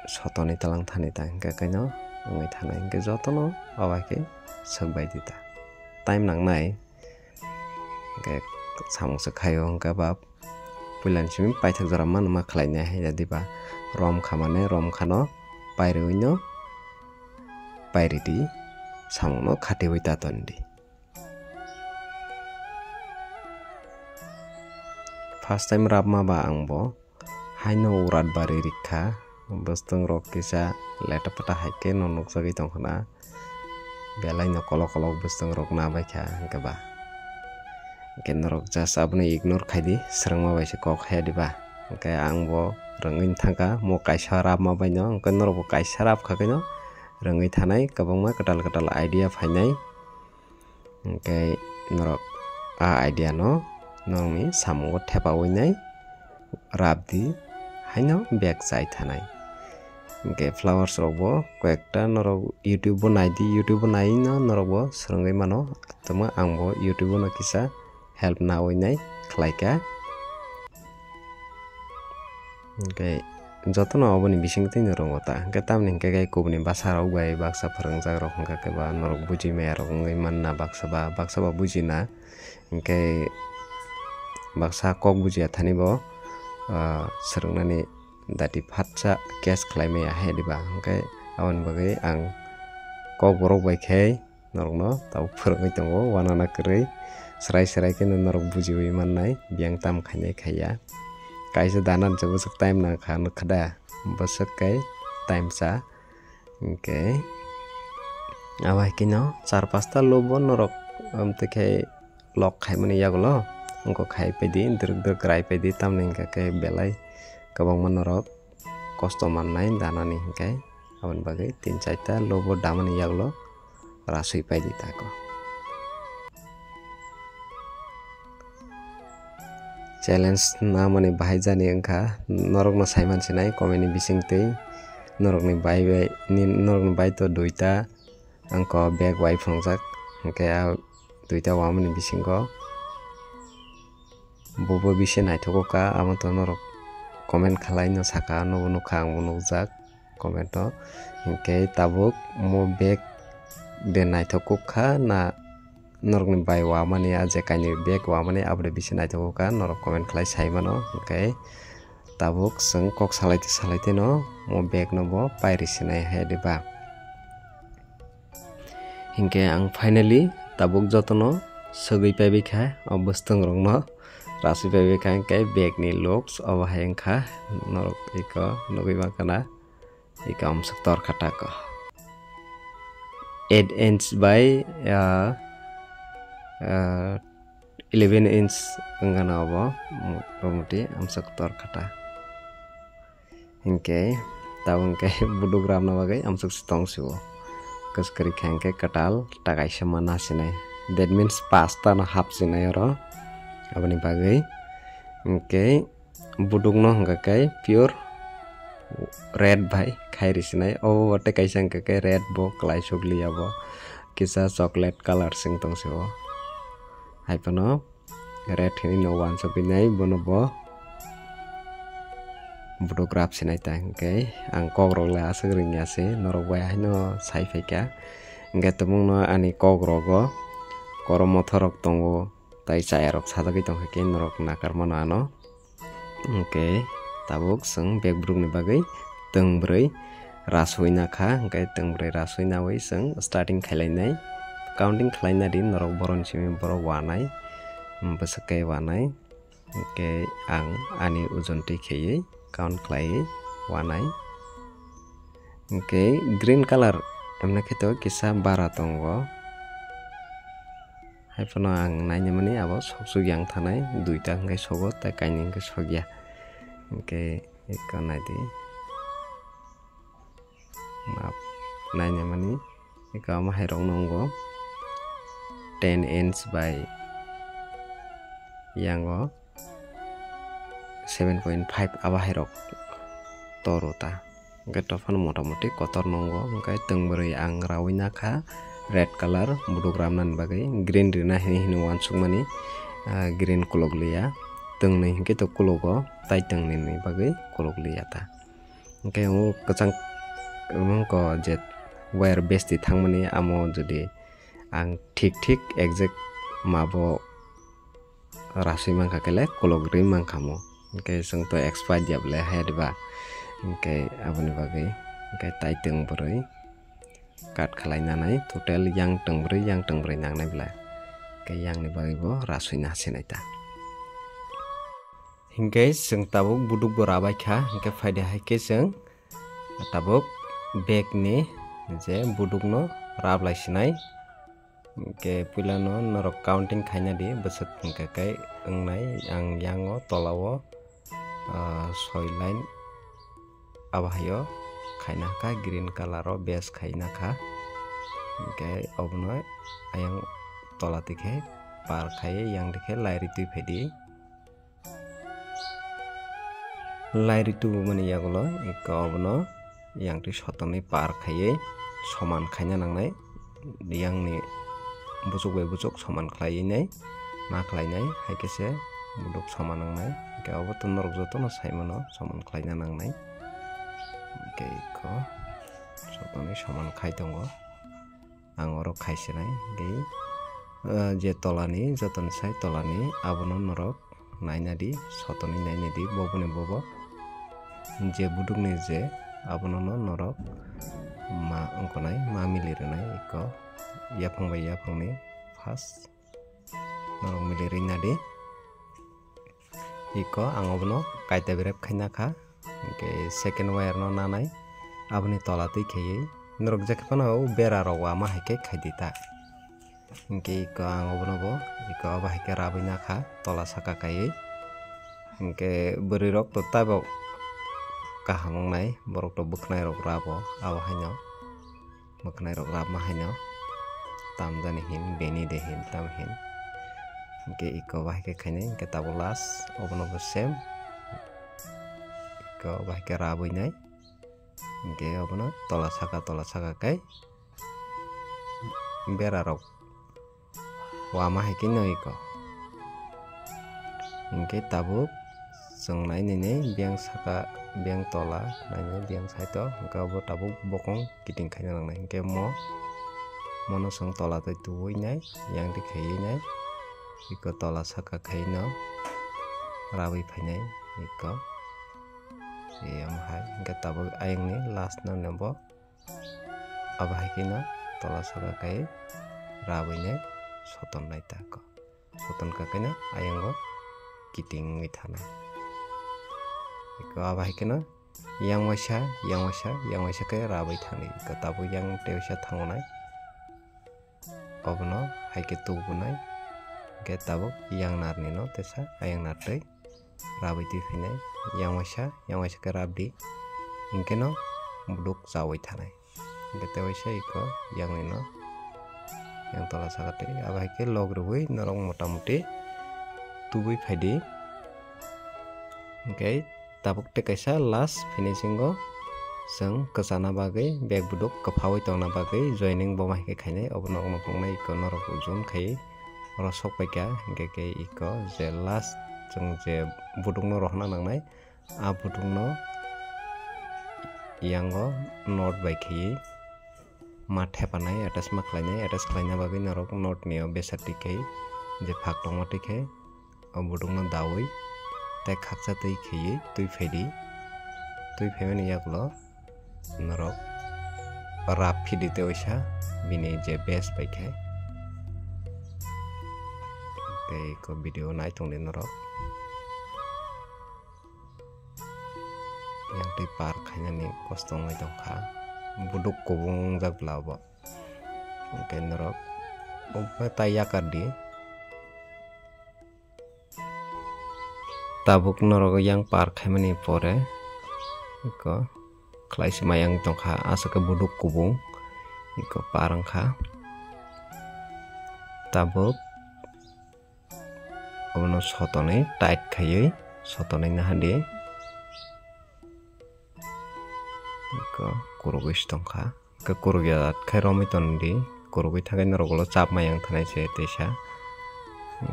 sotoni talang thani ta hingga kaino ngai thana hingga jotono abake sagbai dita time nang nai ke samung se khayo hingga bab pulan chimi paithak jara man ma khlaina haida diba rom khamane rom khano paire oino paire di samung no khate hoita tondi first time rabma ba angbo haino urat bari rikha bustang rok kisa leta pata haike nonok sagi tongkhana belai no kolok kolok bustang rok na baikha hingga ba kenrok jas abne ignore khaidi srangma baise kok hedi ba ke angbo rangin thangka mo kaisa rab ma baino kenrok bo kaisa rab khakeno rangai thanai kabangma katal katal idea phainai ke norok a idea no normi samungo thepa oinai rabdi haino bag chai thanai ke flowers robo koekta norok youtube bo nai no norok bo srangai mano tama angbo youtube no kisa help na oinai khlaika ke jotono oboni bisingtei no rongota ke tamni ke gai kubni basa rok bai baksa pharangjak rok hingka ke ba norok buji me rok ngai manna baksa ba bujina ke baksa kok buji athani bo srungnani dati phatsa cash khlaimai ahe diba hingke abon bagai ang kok borok bai khai norok no tau phurungai tongo wanana kwrui serai ke norok bujiwi mannai biang tam khainai khaya kaisa danan jabusuk time na khanu khada basuk kai time sa ke awai kino 4-5 lobo norok amte khai lok khaimani yaglo ongko khai pedi drug rai pedi tamni ke belai kabang manorok kosto mannai danani hingke abon bagai 3-4 lobo damani yaglo rasui paidi tako challenge na mani bahai jani angkha norok no saiman sinai komeni bisingtei norok ni bai to duita angko bag wai phongjak hingke duita wamani bisingo bobo bise naithoko ka amo to norok comment khalai no saka no nukha ang nukjak comment to hingke tabuk mo bag de naithoko kha na norok ni bai wamani aje kaini bag wamani abre bise naithoko ka norok comment khlai saimano hingke tabuk sung kok salaite no mo bag no bo pairi sinai hediba hingke ang finally tabuk jotono sagui paibi kha obustang rong no rasi paibi kha hingke bag ni looks obahai angkha norok iko nugui makana iko amsuk tor khata ko 8 inch by 11 inch angana obo motamuti amsuk tor khata hingke tabungke buduk ramna bagai amsuk stongsu kaskari khangke katal takai samana sinai that means pasta no half sinai ro abani bagai hingke buduk no hingka kai pure red bhai khairi sinai o wate kaisang ke red bo klai sugli abo kisa chocolate color sing tongso haipano red hini no wan sobinai bono bo photograph sinai ta hingke ang kok rok la asagring ase norok bai haino sai faika hingke tumung no ani kok rogo korom mothorok tongo tai chaya rok sadagi tongke norok nakar mano ano hingke tabuk sung bag bruk ni bagai tengbrei rashoina kha hingke tengbrei rashoina wai sung starting khailai counting khlaina din norok boron simi borok wanai basakai wanai hingke ang ani ojon ti khei count khlai wanai hingke green color emna kito kisa bara tongo haifano ang nainamani abo soksuk yang thanai duita hingkai sogo tai kaini hingkai sogya hingkai iko naidi map nainamani iko mahairok nongo 10 inch by yango 7.5 abahairok torota hingkai tofan motamoti kotor nongo hingkai tengbroi ang rawina kha red color buduk ramnan bagai green rina hini wansukmani green kuloglia tengni hingke to kulogo tai tengni ni bagai kuloglia ta hingke o kachang mongko jet wire besti thangmani amo jodi ang thik exact mabo rasi mangka kele kulogri mangkamo hingke sing to expired diable haidba hingke aboni bagai hingke tai teng boroi kat khalainanai total yang tengbroi nangnai bla ke yang ni bagibo rasuina senaita hingke sing tabuk buduk borabai kha hingke faida haike sing tabuk bag ni je buduk no rablai sinai hingke pulano norok counting khaina di besek hingke kai engnai ang yango tolawo 6 line abahayo khaina kha green color ro base khaina kha hingke obno ayang tola tikhe par khaye yang dikhe lairi tui phedi lairi tu mani yagulo iko obno yang ti sotoni par khaye soman khaina nangnai yang ni busuk bai busuk soman khlai nai ma khlai nai haikese buduk soman nangnai ke obo to norok joto no saimono soman khlaina nangnai ko sotoni soman khai tongo ang oro khaisinai gei je tolani joton sai tolani abono norok nainadi sotoni nainadi bobone bobo je budukni je abono no norok ma ongkonai ma milirinai iko yapang bai yapangni first norok milirinadi iko ang obono kaita berep khaina kha ke second wire no nanai aboni tolatui kheye norok jakpano bera rowa ma haike khaidita hingke iko ang obono bo iko aba haike rabaina kha tola saka kai hingke bori rok to tabo kahamong nai borok to buknai rok rabo aba haino buknai rok rab ma haino tam jani hin beni de hin tam hin hingke iko ba haike khaine hingke tabo last obono bo same iko ba haike rabainai hingke obono tola saka kai bera rok wama haike no iko hingke tabuk sung nai nene biang saka biang tola nai biang saito hingke obo tabuk bokong kiting khaina nangnai hingke mono sung tola tai tuoi nai yang di khei nai iko tola saka khai no rawi phainai iko am hai hingke tabuk ayang ni last no nembo aba haike na tola saka kai rawi nai soton naita ko soton kakena ayango kiting withana iko aba hikena yang waisa ke rabai thani ko tabu yang tewsa thangonai obno haike tubunai ke tabu yang narni no tesa ayang nartei rabai ti finai yang waisa ke rabdi ingkeno buduk zawai thanai ke tewsa iko yang nino yang tola sakate aba ke log rubui norong motamuti tubui phaidi okay tabuk te kaisa last finishing go seng kesana bagai bag buduk kepawai tongna bagai joining bomah ke khaine obno mopongna iko norok ujum khai rosok paika ke iko je last jeng je buduk no rohna nangnai a buduk no yango not bai khai mathe panai atas khlaina bagai norok not neo besati kai je phak tongma tikhe obudung no dawai tai khaksa tei kheye tui phedi tui phemani yaklo norok rap phidi te oisa bini je best paikhe tei ko video nai tongni norok yang tui par khainani kosto ngai tongkha buduk kubung jagla bo hingke norok tai yakar di tabuk norok yang par khaimani pore iko khlaisi mayang tongkha asake buduk kubung iko parangkha tabuk obono sotone tight khaiye sotone nahadi iko kurugis tongkha ke kurugyat khairomi tondi kurugui thagai norogolo chap mayang thanai se teisa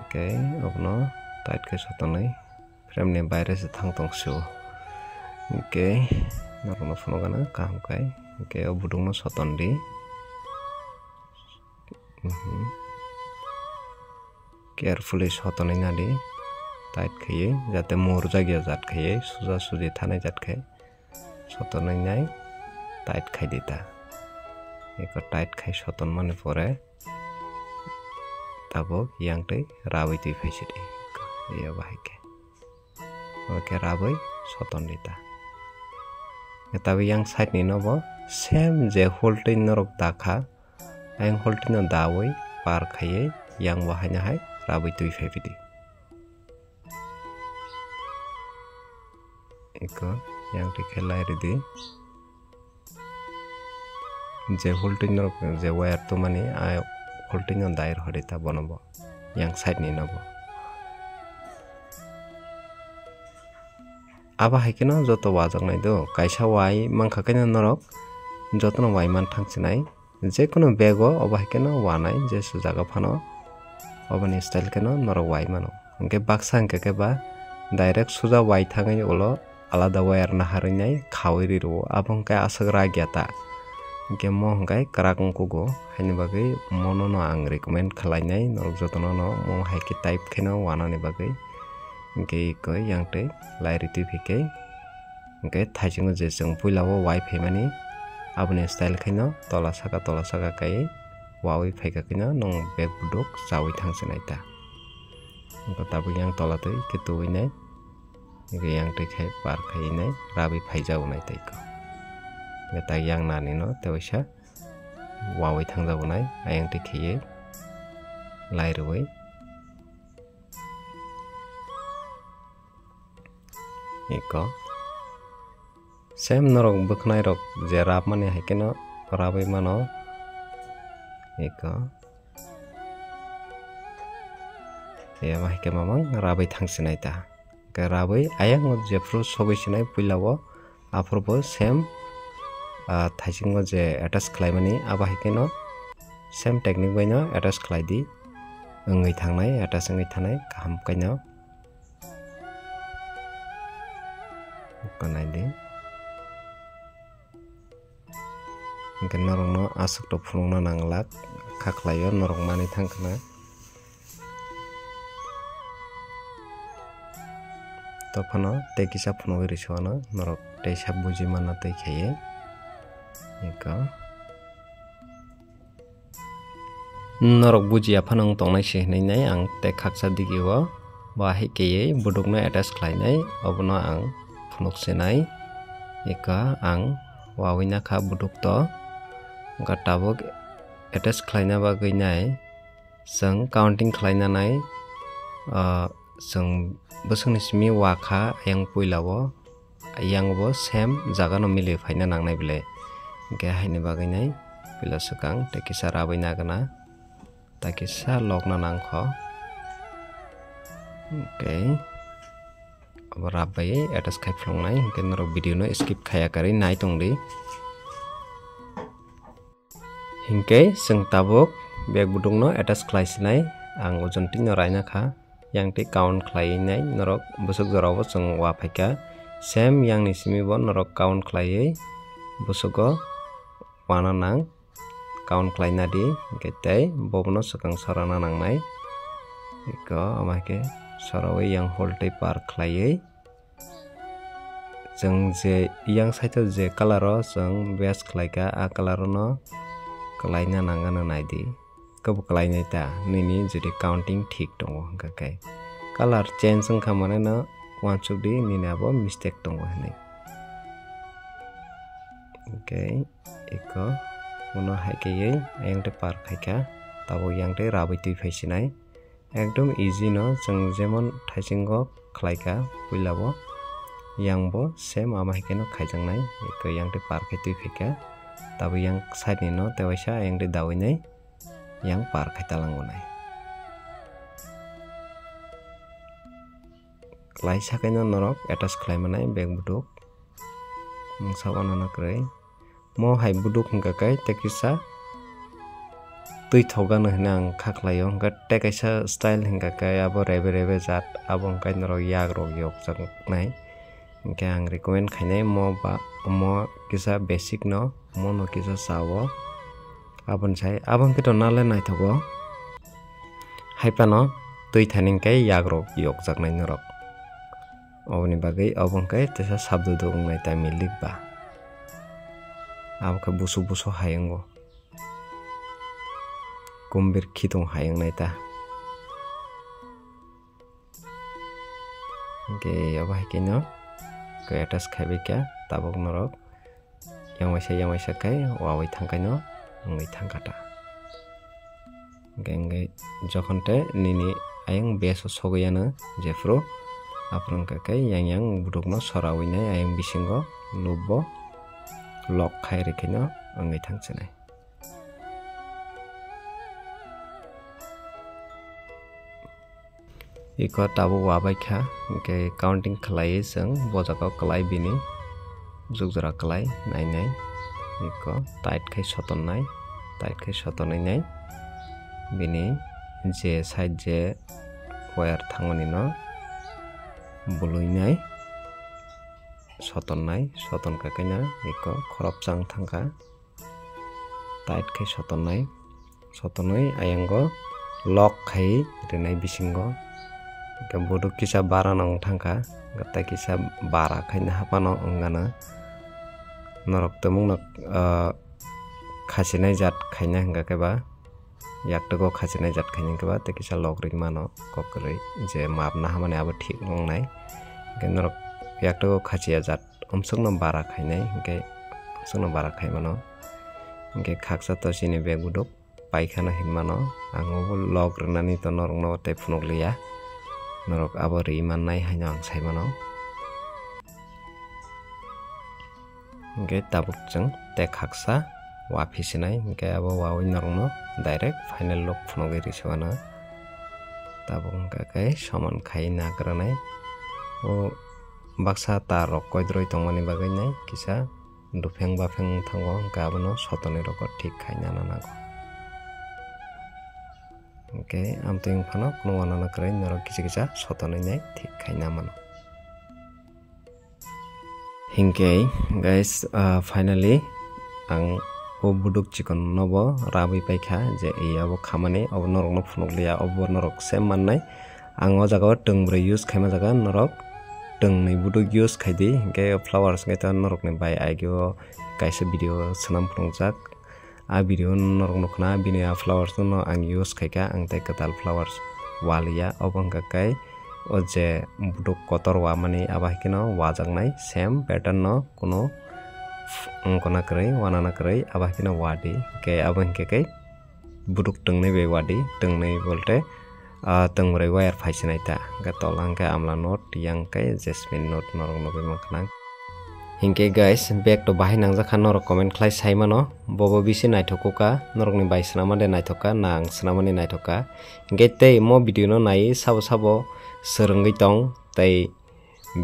okay obono tight ke sotone frame ni bayre se thang tongsu okay norogno phono gana kaham kai okay obudung no sotondi carefully sotone nadi tight khaiye jate mor jagya jat khaiye suja suji thanai jat khai sotone nai tight khai dita eko tight khai soton mane pore tabok yang tei rawi tui phaisidi iya bahike oke rawi soton dita tabi yang side ni nobo same je holding norok dakha ayang holding no dawi par khaiye yang wahanya hai rawi tui phaibidi eko yang dikelai ridi je holding norok je wire to mani ay holding on dair horita bonobo yang side ni nobo aba haikeno joto wajak nai do kaisa wai mangkha kaina norok jotono wai man thangsinai je kono bego aba haikeno wanai je sujaga phano obani style keno norok wai mano angke baksa angke ke ba direct suja wai thangai ulo alada wire na harinai khawiri ro abong ka asagra gyata angke mo hangkai karakung kugo haini bagai mono no ang recommend khalainai norok jotono no mo haiki type keno wanani bagai angke ko yang te lairi tu phike angke thaijingo je jeng puilao wai phaimani aboni style khaino tola saka kai wawi phaika kino nong bag buduk chawi thangsinai ta angko tabu yang tola tei ke tuinai angke yang te khai par khainai rabi phaijau nai tai ko ngeta yang nani no tewaisa wawi thangjau nai ayang te khiye lairoi iko same norok bukhnai rok je rap mani haikeno rabai mano iko ya mahike mamang rabai thangsinai ta ke rabai ayang je fru sobai sinai puilao afurbo same thaijingo je attach khlaimani aba haikeno same technique baino attach khlaidi ngai thangnai attach ngai thanai kaham kaino kanai de ingke norok no asuk to phulung na nanglak khaklayo norok mani thangkna to phano te kisa phno ri sono norok te sab buji manna te kheye ika norok buji aphanang tongnai se nai ang te khaksa digiwo ba hekeye buduk na attach khlainai obono ang phunuk senai eka ang wawina kha buduk to gatabok attach khlaina bagui nai sang counting khlaina nai sang bosungni simi wakha ayang puilao ayang bo same jaga no mili phaina nangnai bile ge haini bagui nai pila sukang tekisa rabai nagana takisa lokna nangkho okay rabai attach khai phlongnai hingke norok video no skip khaya kari nai tongdi hingke sing tabuk bag budung no attach khlaisinai ang ojon tin no raina kha yang te count khlainai norok busuk jorabo sing wa phaika same yang ni simi bo norok count khlaiei busugo wana nang count khlaina di hingke tei bobono sukang sarana nangnai iko amake sarawai yang holte par khlaiei jeng je yang side je color o jeng best khlaika a color no khlaina nangana naidi kabu khlainai ta nini jodi counting thik tongo hangka kai color change ongkha mane no wansuk di nini abo mistake tongo hanai Hingke iko uno haikei ayang te par khaika tabo yang te rabai tui phaisinai ekdom easy no jeng jemon thaisingo khlaika puilabo yang bo same ama haike no khaijangnai iko yang te par khai tui phaika tabo yang side ni no tewaisa ayang te dawinai yang par khai talangonai lai sakai no norok attach khlaimanai bag buduk mungsawana na krai mo hai buduk hingka kai tekisa tui thogan hinang khaklayo hingka tekaisa style hingka kai abo rebe jat abo hingka norok yak rok yok jaknai hingke ang recommend khainai mo kisa basic no mo no kisa sawo abon sai abon kito nale naithogo haipano tui thaning kai yak rok yok jaknai norok oboni bagai obon kai tesa sabdo dong nai tamil likba abka busu hayango kumbir khitong hayang naita ge abai kino ke atas khabika tabok norok yang waisa kai wawai thangkai no ngai thangkata genge jokhonte nini ayang beso sogayana jefro aprang kai yang buduk no sorawinai ayang bisingo lubbo lock khai rekino angai thangchenai iko tabo wabai kha ke counting khlai jeng bojako klai bini jugjara klai nai iko tight khai sotonai nai bini je side je wire thangoni no buluinai soton kakainya iko khorop chang thangka tight khai sotonai ayango lock khai renai bisingo ke bodu kisa bara nang thangka gata kisa bara khaina hapano ongana norok temung nak khasinai jat khaina hingga keba yaktago khasinai jat khaina keba te kisa lock ri mano kokrei je mapna hamane abo thik nongnai ke norok yaktago khachiya jat omsungno bara khainai hingke omsungno bara khaimano hingke khaksa to sini bag buduk paikhana hinmano angobo log rnani to norok no te phunuk liya norok abo ri mannai haino ang saimano hingke tabuk jeng te khaksa wa phisinai hingke abo wa oi norok no direct final lock phunuk ri siwana tabuk hingka kai saman khai na kranai o baksa tar rok koidroi tongmani bagai nai kisa dufeng bafeng thango hingka abono sotoni rok thik khaina nago hingke amteng phano kuno wanana krai norok kisa sotoni nai thik khaina mano hingke guys finally ang o buduk chikon nobo rabi paikha je ei abo khamani abo norok no phunuk liya abo norok sem mannai ang o jaga tungbroi use khaima jaga norok tungni buduk use khaidi hingke flowers ngai ta norok ni bai aigyo kaisa video sanam phungjak a video norok nukna bini a flowers no ang use khaika ang te katal flowers walia obong kai o je buduk kotor wa mani aba hikino wajangnai same pattern no kuno ongkona krai wanana krai aba hikino wadi ke aba hingke kai buduk tungni be wadi tungni bolte tungrai wire phaisinai ta ga tolang ka amla note yang kai jasmine note norok no bimangkhnang hingke guys back to bahai nangjak kha norok comment khlai saimano bobo bisi naithokuka norok ni bai snamade naithoka nang snamani naithoka hingke tei mo video no nai sabo srungui tong tei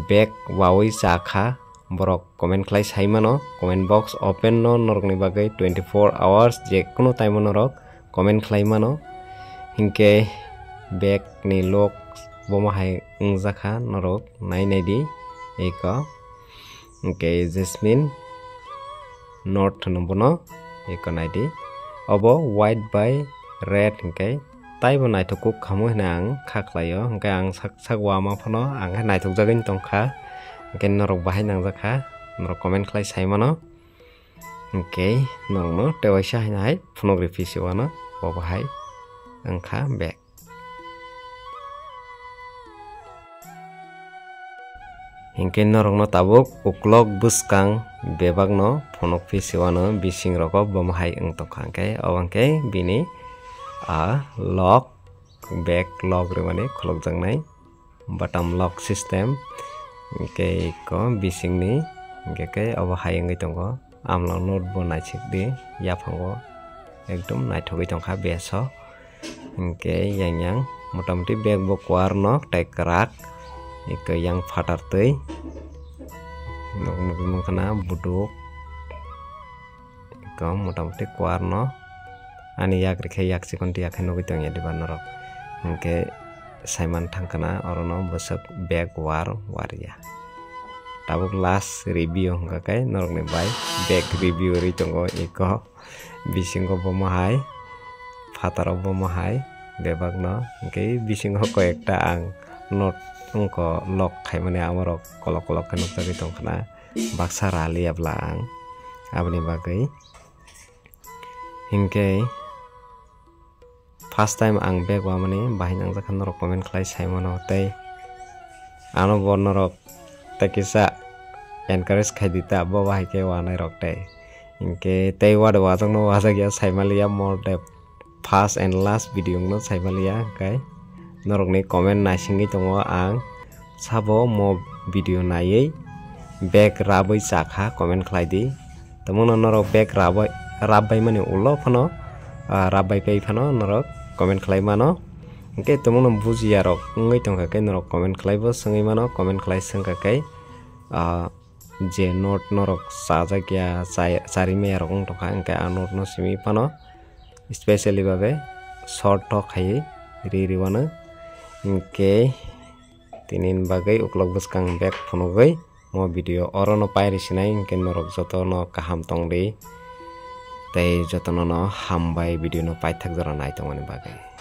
back wawi chakha borok comment khlai saimano comment box open no norok ni bagai 24 hours je kono time norok comment khlai mano hingke back ni lok boma hai ungjakha norok nai di eko hingke jasmine note numbono eko nai di obo white by red hingke taibo naithokuk khamu hina ang khaklayo hingke ang sakwa ma phano ang naithokjagin tongkha hingke norok bahai nangjakha norok comment khlai saimano hingke norok no tewaisa hina hai phunok ri pisiwano bo bahai angkha back hingke norok no tabuk uklok buskang bebak no phonok phi siwano bising roko bomhai ungtongkha hingke obangke bini lock back lock remani kholok jangnai bottom lock system hingke ko bising ni hingke ke obo hayungoi tongo amlo note bo naisik di yaphango ekdom naithogoi tongkha beso hingke yang motamoti bag bo kwar no tei krak ike yang fatar tei nok mungkana buduk iko motamoti kwar no ani yak rekhe yak sikon ti yakhe nogoi tong yadi banorok hingke saiman thangkana orono bosok bag war waria tabuk last review hingka kai norok ni bai bag review ri tongo iko bisingo bomahai fataro bomahai bebak no hingke bisingo koyekta ang not ungko lock khaimani amorok kolok kolok ke nukjagoi tongkhana baksa rali ablang aboni bagoi hingke first time ang bag wamani bahai nangjak norok comment khlai saimono tei ano bo norok takisa encourage khaidita bo bahai ke wanai rok tei hingke tei wada wajak no wajak ya saimalia more de first and last video no saimalia kai norok ni comment naisingui tongo ang sabo mo video naiye bag raboi chakha comment khlai di tamono norok bag rabai mani ulo phano rabai pai phano norok comment khlai mano hingke tamono bujiya rok ngoi tongkha kai norok comment khlai bo sengoi mano comment khlai sengka kai je note norok sajakya charimaya rok ongtongkha hingke a note no simi phano specially babe short talk khai riwano hingke tinin bagai uklok buskang bag phonogoi mo video orono pairi sinai hingke norok joto no kaham tongri tei jotono no hambai video no paithak jora nai tongmani bagai.